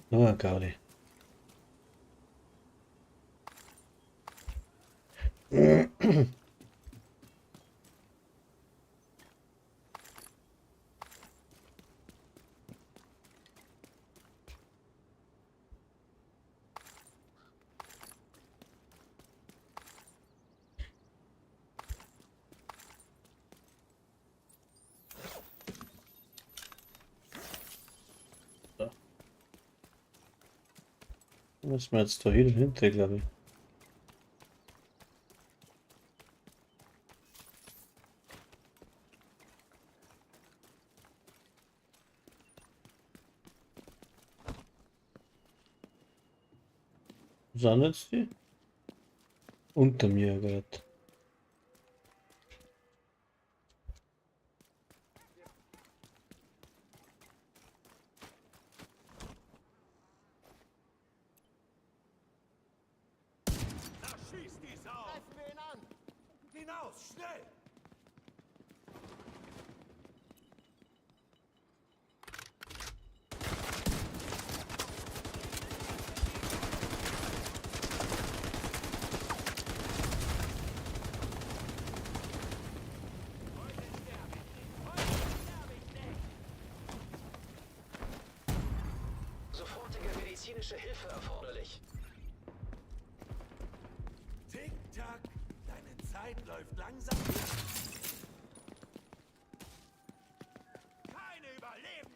Nur Gaudi. So. Müssen wir jetzt da hinter, glaube ich. Wo sind jetzt die? Unter mir gerade. Da schießt die Sau! Greifen wir ihn an! Hinaus, schnell! Sofortige medizinische Hilfe erforderlich. Tick-Tack, deine Zeit läuft langsam. Keine überleben!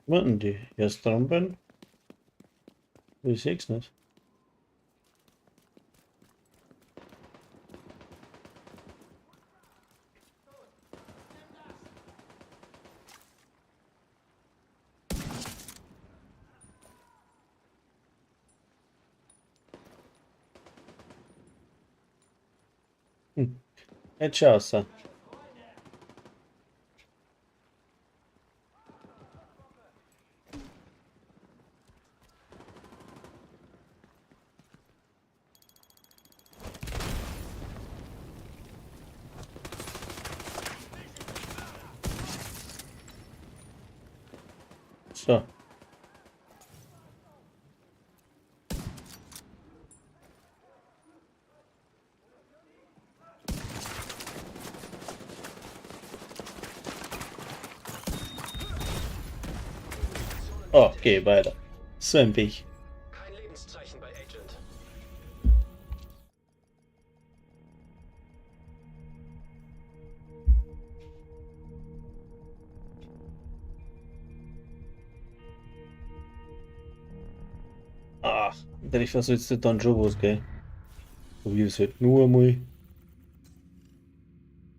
Warten die? Erst dran bin? Ich seh's nicht. Jetzt schaust du. So. Oh, geh weiter. So ein Weg. Kein Lebenszeichen bei Agent. Ach, ich versuche jetzt dann schon was, gell? Probier es halt nur einmal.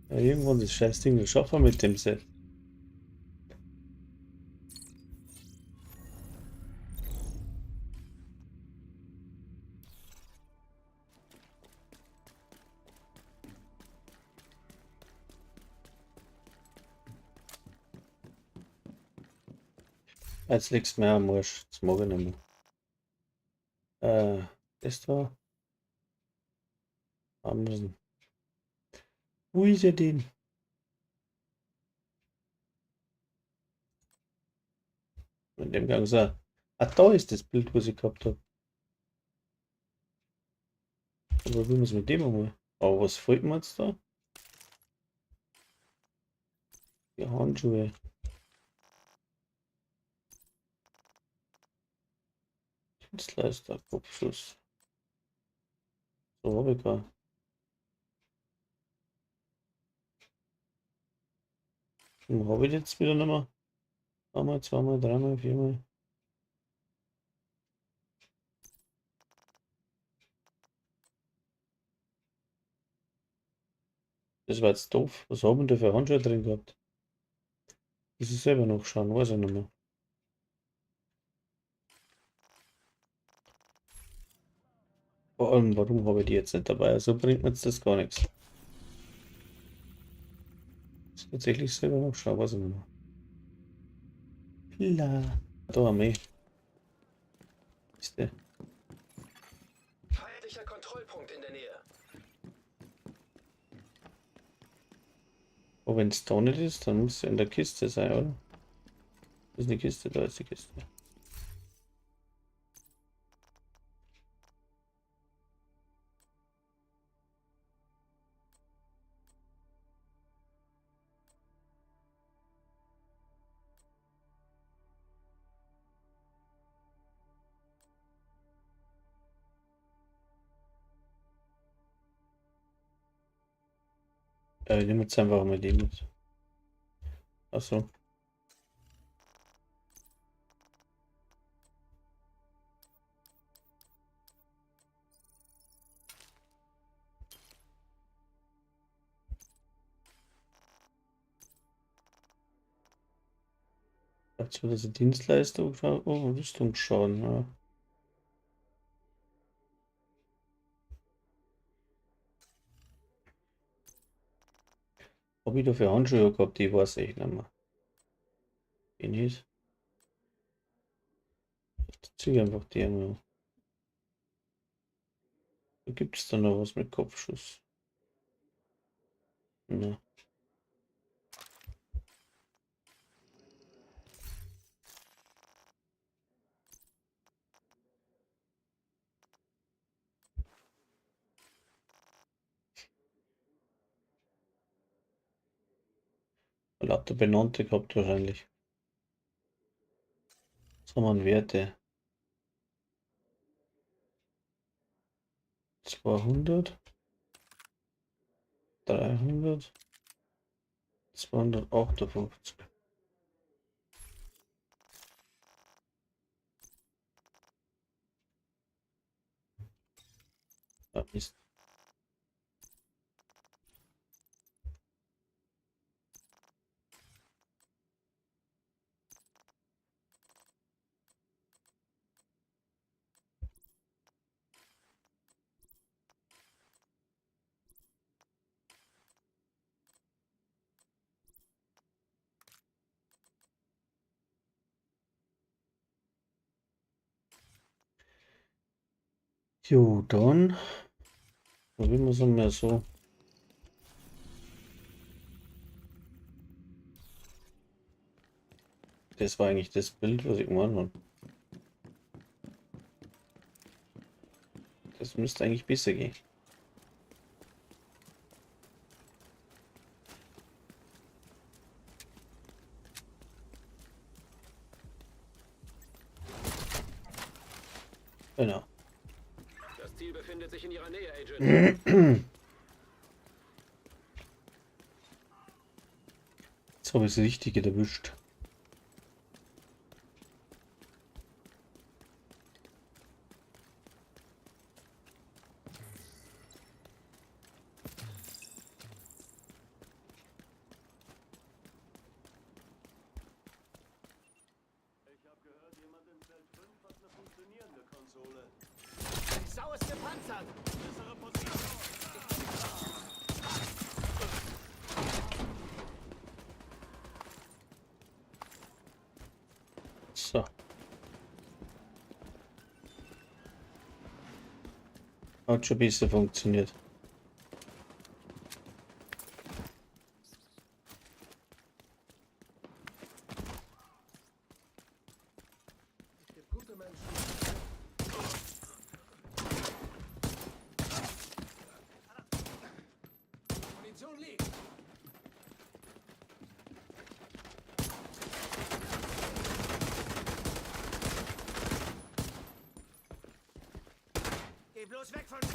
Ja, irgendwann das scheiß Ding schaffen wir mit dem Set. Jetzt legst du mir am Arsch. Das mag ich nicht mehr. Das da. Amazon. Wo ist er denn? In dem Gang so. Ah, da ist das Bild, was ich gehabt habe. Aber wie muss mit dem einmal? Aber was fehlt mir jetzt da? Die Handschuhe. Dienstleister, Kopfschuss. So habe ich gar. Habe ich jetzt wieder nicht mehr? Einmal, zweimal, dreimal, viermal. Das war jetzt doof. Was haben wir da für Handschuhe drin gehabt? Muss ich selber nachschauen, weiß ich nicht mehr. Vor allem, warum habe ich die jetzt nicht dabei? So bringt mir jetzt das gar nichts. Das tatsächlich selber nachschauen, weiß ich nicht mehr. La. Da haben wir. Ist der? Feindlicher Kontrollpunkt in der Nähe. Aber wenn es da nicht ist, dann muss es in der Kiste sein, oder? Das ist eine Kiste, da ist die Kiste. Ich nehme jetzt einfach mal die mit. Achso. Jetzt wird das Dienstleistung, oh, Rüstungsschaden, ja. Hab ich da für Handschuhe gehabt, die weiß ich nicht mehr. Ich nicht. Jetzt zieh ich einfach die einmal. Da gibt es da noch was mit Kopfschuss. Na. Lauter benannte gehabt wahrscheinlich. Was haben wir an Werte? 200, 300, 258. Ah, Mist. Jo, dann probieren wir es mal so. Das war eigentlich das Bild, was ich gemacht habe. Das müsste eigentlich besser gehen. Genau. Das Ziel befindet sich in Ihrer Nähe, Agent. Jetzt habe ich das Richtige erwischt. Ich habe gehört, jemand in Feld 5 hat eine funktionierende Konsole. Die Sau ist gepanzert. Bessere Position. So. Hat schon besser funktioniert. Es gibt gute Menschen. Munition liegt. Geh bloß weg von mir.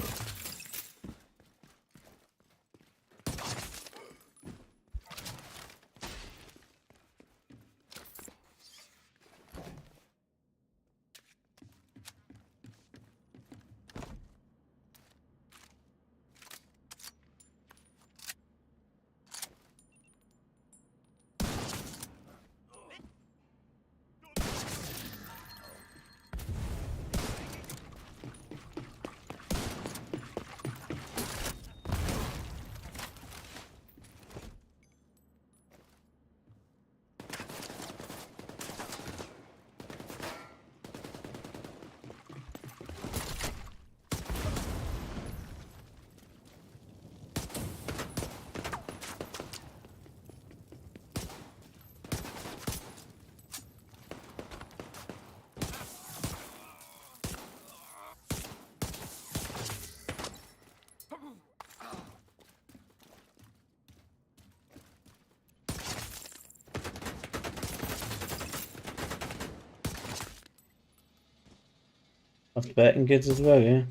Auf Becken geht es weg, gell?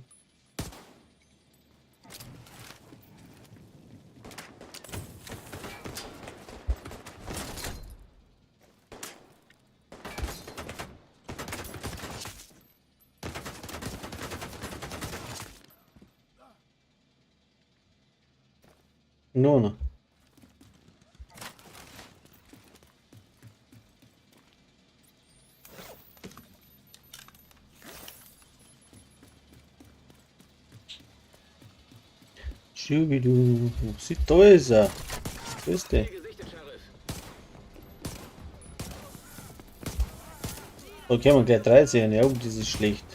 Nun. Schubidu. Da ist er. Grüß dich. Ziel gesichtet, Sheriff. Da können wir gleich 13. Ja, das ist schlecht.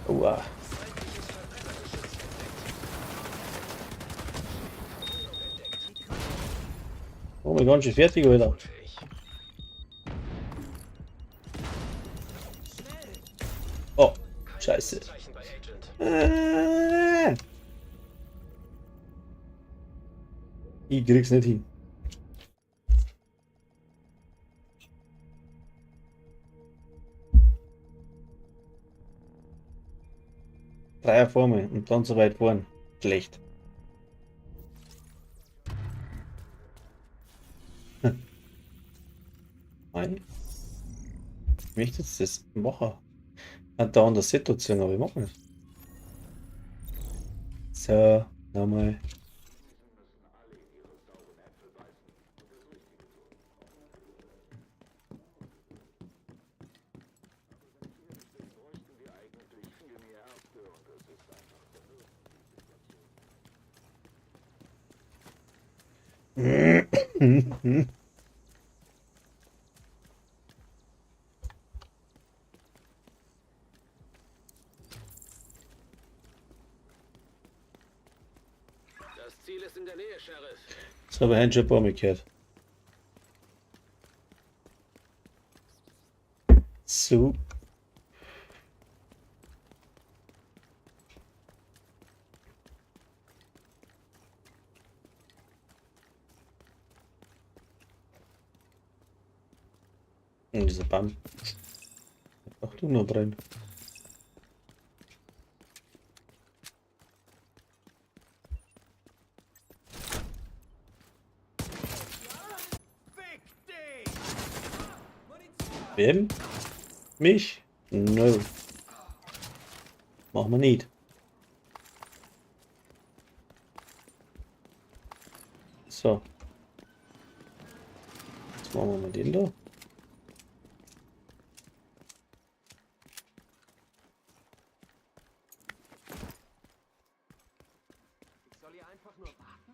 Aua. Oh mein Gott, schon fertig, Alter. Oh, scheiße. Zeichen bei Agent. Ich krieg's nicht hin. Dreier vor mir und dann so weit vorn. Schlecht. Nein. Ich möchte jetzt das machen. Hat da an der Situation, aber ich mach nicht. So, nochmal. Das Ziel ist in der Nähe, Sheriff. Das habe ich schon ein paar Mal gehört. So. Und dieser Baum. Ach du noch drin. Wem? Mich? No. Machen wir nicht. So. Jetzt machen wir mal den da. Ich soll hier einfach nur warten?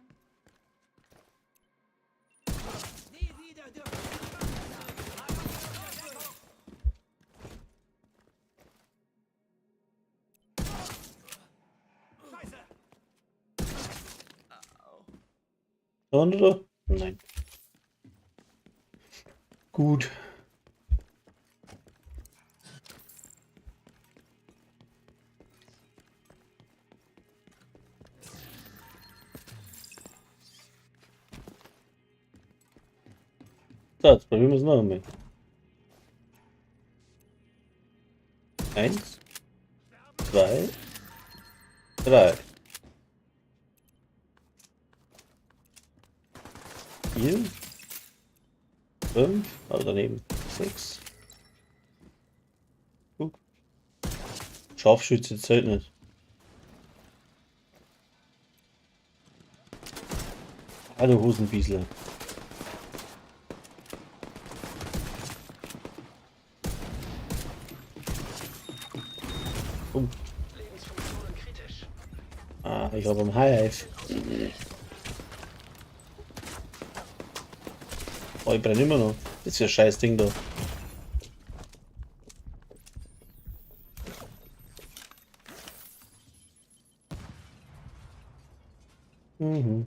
Und oder? Nein. Gut. So, jetzt probieren wir es noch einmal. 1, 2, 3. 4, 5, also daneben 6. Guck. Scharfschütze zählt nicht. Hallo Hosenbiesler. Lebensfunktionen kritisch. Ah, ich habe am Hive. Oh, ich brenne immer noch. Das ist ja ein scheiß Ding da. Mhm.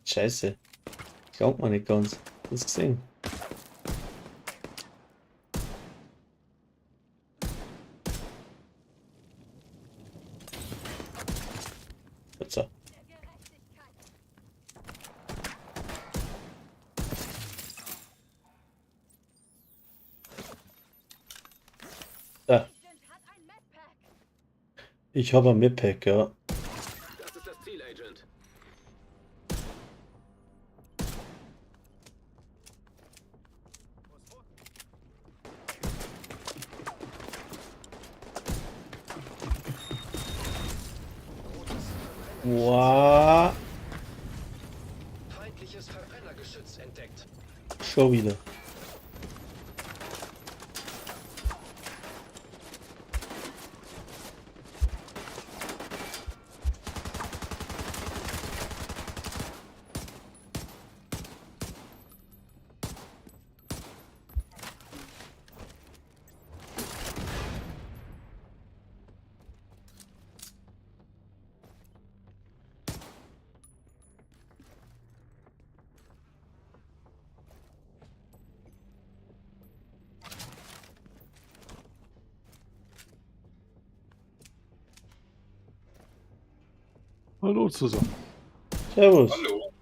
Scheiße. Glaubt man nicht ganz. Das gesehen. Jetzt so. Da. Ich habe ein Medpack, ja. Das ist das Ziel, Agent. Wow. Feindliches Verbrennergeschütz entdeckt. Schon wieder. Hallo zusammen. Servus. Hallo.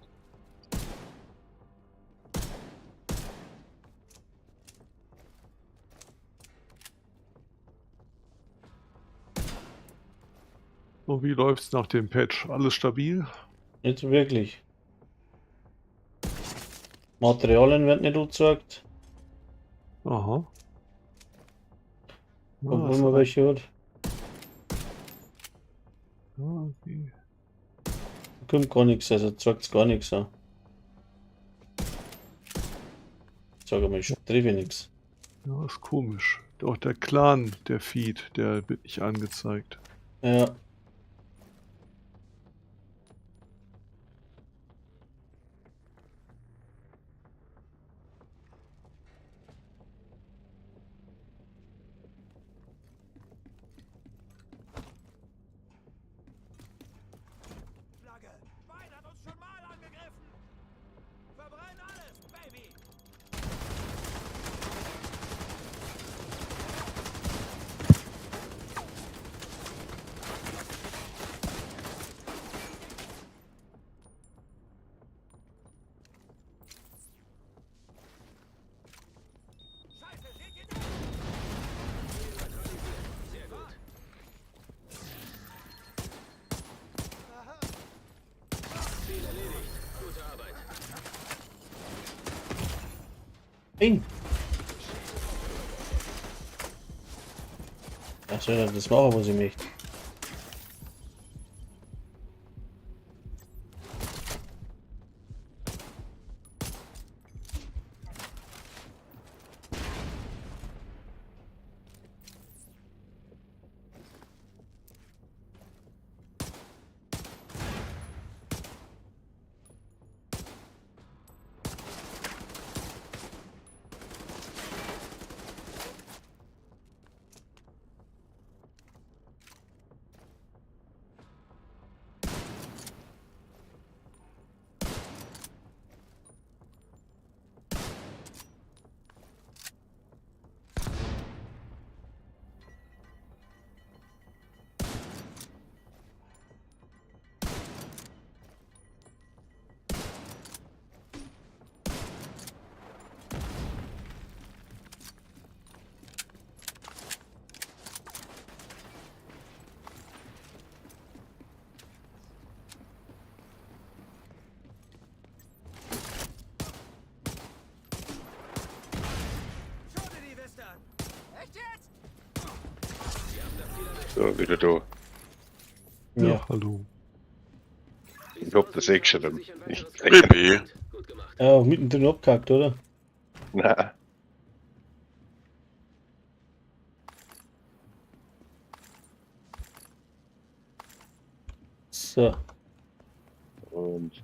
Und wie läuft's nach dem Patch? Alles stabil? Nicht so wirklich. Materialien werden nicht angezeigt. Aha. Obwohl man welche hat. Okay. Da kommt gar nichts, also zeigt es gar nichts an. Sag mal, ich treffe nichts. Ja, ist komisch. Doch der Clan, der Feed, der wird nicht angezeigt. Ja. Flagge! Wein hat uns schon mal angegriffen! Verbrenn alles, Baby! Scheiße, seht ihr das? Sehr gut. Ziel erledigt. Gute Arbeit. Ding. Ach so, das machen muss ich nicht. Schau dir die Weste an! Echt jetzt? So, wieder da. Ja, Ja. hallo. Ich hab das eh geschrieben. Ich BB. Gut gemacht. Ja, auch mittendrin abgehackt, oder? Na, So. und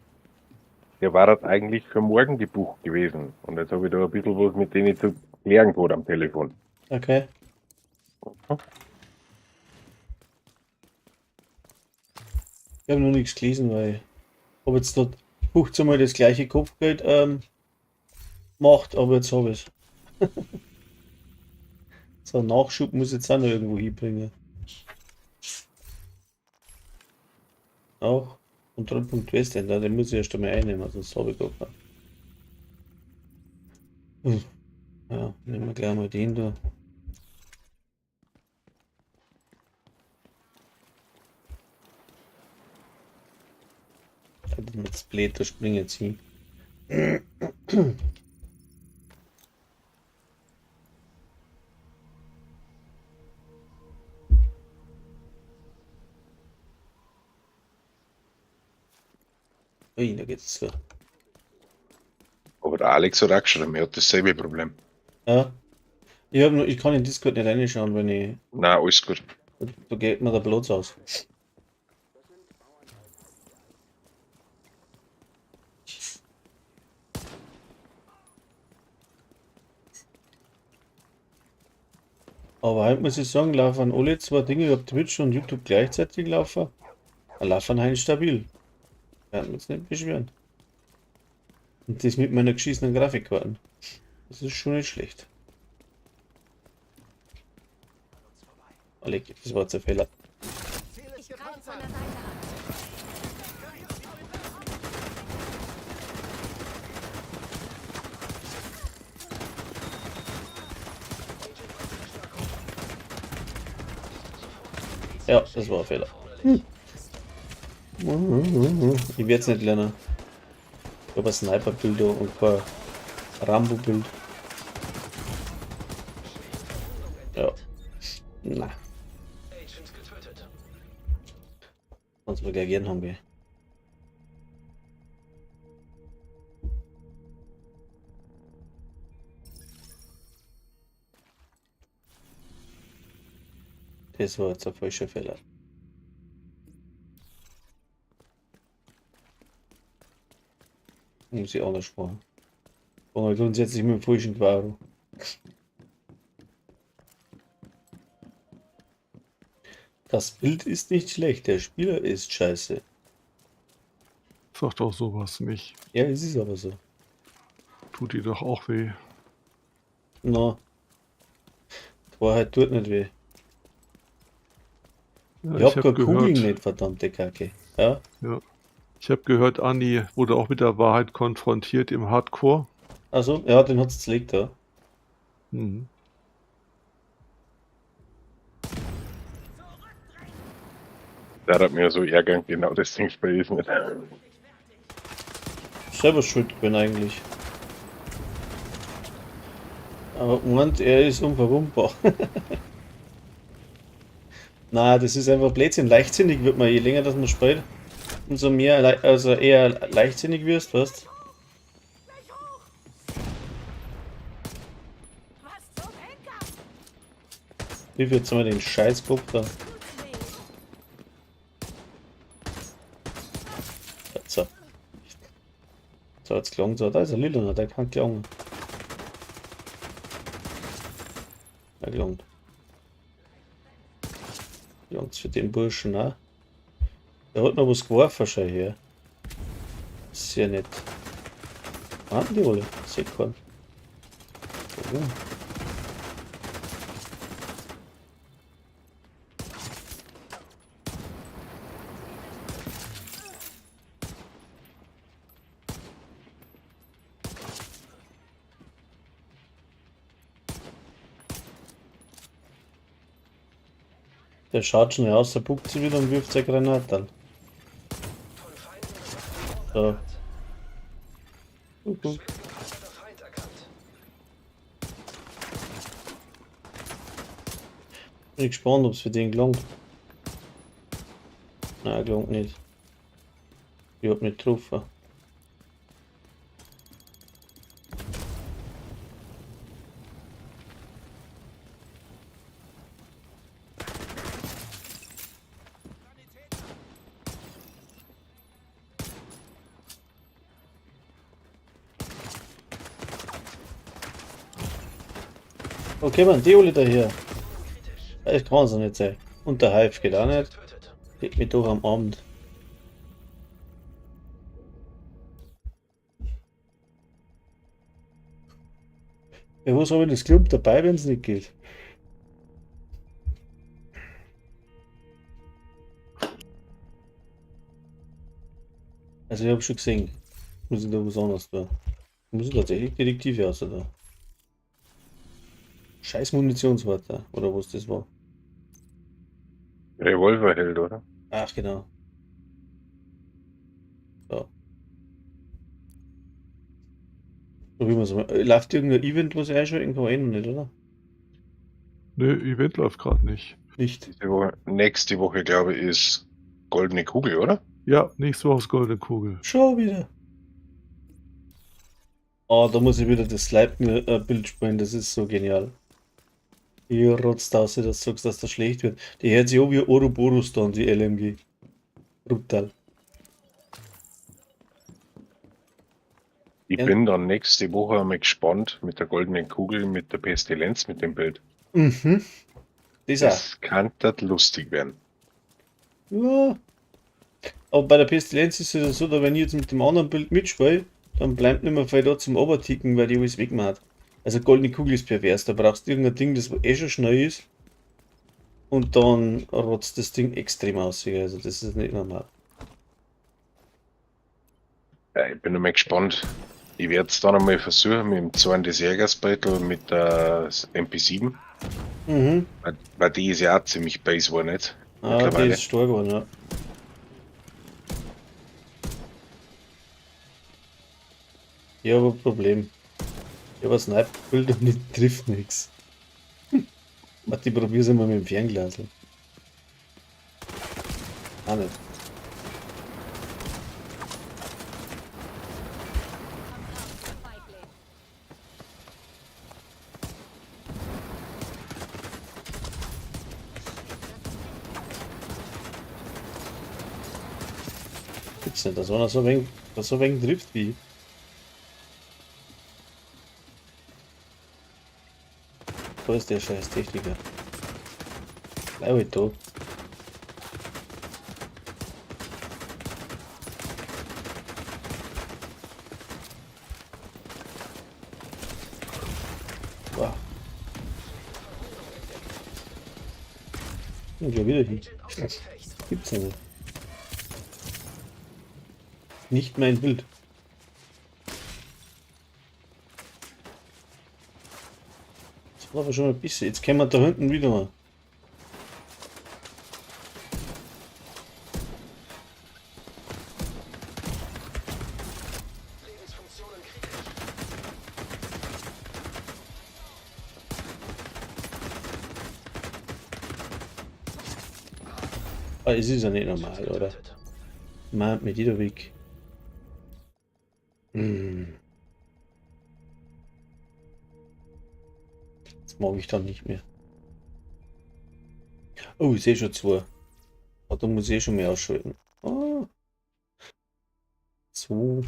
der war das eigentlich für morgen gebucht gewesen. Und jetzt habe ich da ein bisschen was mit denen zu klären gehabt am Telefon. Okay. Ich habe noch nichts gelesen, weil ich habe jetzt dort 15 Mal das gleiche Kopfgeld gemacht, aber jetzt habe ich es. So, Nachschub muss ich jetzt auch noch irgendwo hinbringen. Auch. Kontrollpunkt Westend, den muss ich erst einmal einnehmen, sonst habe ich gar keinen. Ja, nehmen wir gleich mal den da. Mit Splitter springen jetzt hin. Ui, da geht's so. Aber der Alex hat auch geschrieben, er hat dasselbe Problem. Ja. Ich kann in Discord nicht reinschauen, wenn ich. Na, alles gut. Da geht mir der Platz aus. Aber heute muss ich sagen, laufen alle zwei Dinge auf Twitch und YouTube gleichzeitig laufen. Laufen halt stabil. Werden wir uns nicht beschweren. Und das mit meiner geschissenen Grafikkarten. Das ist schon nicht schlecht. Alec, das war jetzt ein Fehler. Ich greife von der Seite an. Ja, das war ein Fehler. Ich werde es nicht lernen. Ich habe ein Sniper-Bild und kein Rambo-Bild. Ja. Na, Agent getötet. sonst wir reagieren haben wir. Das war jetzt ein falscher Fehler. Muss ich anders machen. Und grundsätzlich mit dem falschen Quaro. Das Bild ist nicht schlecht, der Spieler ist scheiße. Sag doch sowas nicht. Ja, es ist aber so. Tut dir doch auch weh. Na. Die Wahrheit tut nicht weh. Ja, Ich hab hab keine Kugeln gehört, nicht, verdammte Kacke. Ja? ich habe gehört, Andi wurde auch mit der Wahrheit konfrontiert im Hardcore. Also, ja, den hat's zerlegt, ja. Mhm. Der hat mir so ärgern, genau das Ding bei ist nicht. Selber schuld bin eigentlich. Aber meint, er ist unverwundbar. Na, das ist einfach Blödsinn. Leichtsinnig wird man, je länger das man spielt, umso mehr, also eher leichtsinnig wirst, weißt. Was zum Henker? Wie viel jetzt mal den Scheiß geguckt da? So. So, jetzt klang so. Da ist ein Lilaner, der kann klangen. Der klangt. Klangt's für den Burschen auch. Der hat noch was geworfen schon hier. Sehr nett. Warten die alle? Seht keinen. Oh. Der schaut schon aus, der buckt sie wieder und wirft seine Granate an. So. Feind erkannt. Bin gespannt, ob es für den gelangt. Nein, gelangt nicht. Ich hab nicht getroffen. Okay, man, die Ole daher. Das kann so nicht sein. Und der Hive geht auch nicht. Tötet. Geht mich doch am Abend. Ja, was habe ich das Club dabei, wenn es nicht geht? Also ich habe schon gesehen. Muss ich da was anderes tun? Muss ich tatsächlich Detektive aus da? Scheiß Munitionswarte, oder was das war? Revolverheld, oder? Ach genau. So. Probieren wir es mal. Läuft irgendein Event, was ich einschalten kann? Eh noch nicht, oder? Ne, Event läuft gerade nicht. Nicht. Nächste Woche, glaube ich, ist Goldene Kugel, oder? Ja, nächste Woche ist Goldene Kugel. Schau wieder. Oh, da muss ich wieder das Slide-Bild spielen, das ist so genial. Hier rotzt aus, dass du sagst, dass das schlecht wird. Die hört sich auch wie Ouroboros da und die LMG. Brutal. Ich Ja. bin dann nächste Woche einmal gespannt mit der Goldenen Kugel, mit der Pestilenz, mit dem Bild. Mhm. Das auch. Das kann das lustig werden. Ja. Aber bei der Pestilenz ist es ja so, dass wenn ich jetzt mit dem anderen Bild mitspiele, dann bleibt nicht mehr viel da zum Oberticken, weil die alles wegmacht. Also goldene Kugel ist pervers, da brauchst du irgendein Ding, das eh schon schnell ist. Und dann rotzt das Ding extrem aus. Also das ist nicht normal. Ja, ich bin einmal gespannt. Ich werde es dann einmal versuchen mit dem Zorn des Jägers Battle mit der MP7. Mhm. Weil die ist ja auch ziemlich base, war nicht? Ah, die Mittlerweile. ist stark geworden, ja. Ich habe ein Problem. Ich habe ein Sniper-Bild und die trifft nichts. Warte, ich probiere es mal mit dem Fernglas. Auch nicht. Feigling. gibt's nicht, dass einer so ein wenig trifft wie ich. Da ist der scheiß Techniker. Bleib halt da. Wow. Und ja wieder hin. Gibt's ja nicht. Nicht mein Bild. Das war aber schon ein bisschen. Jetzt können wir da hinten wieder mal. Ah, es ist ja nicht normal, oder? Meint mit jeder Weg. Das mag ich dann nicht mehr. Oh, ich sehe schon zwei. Oh, da muss ich schon mehr ausschalten. Oh. So.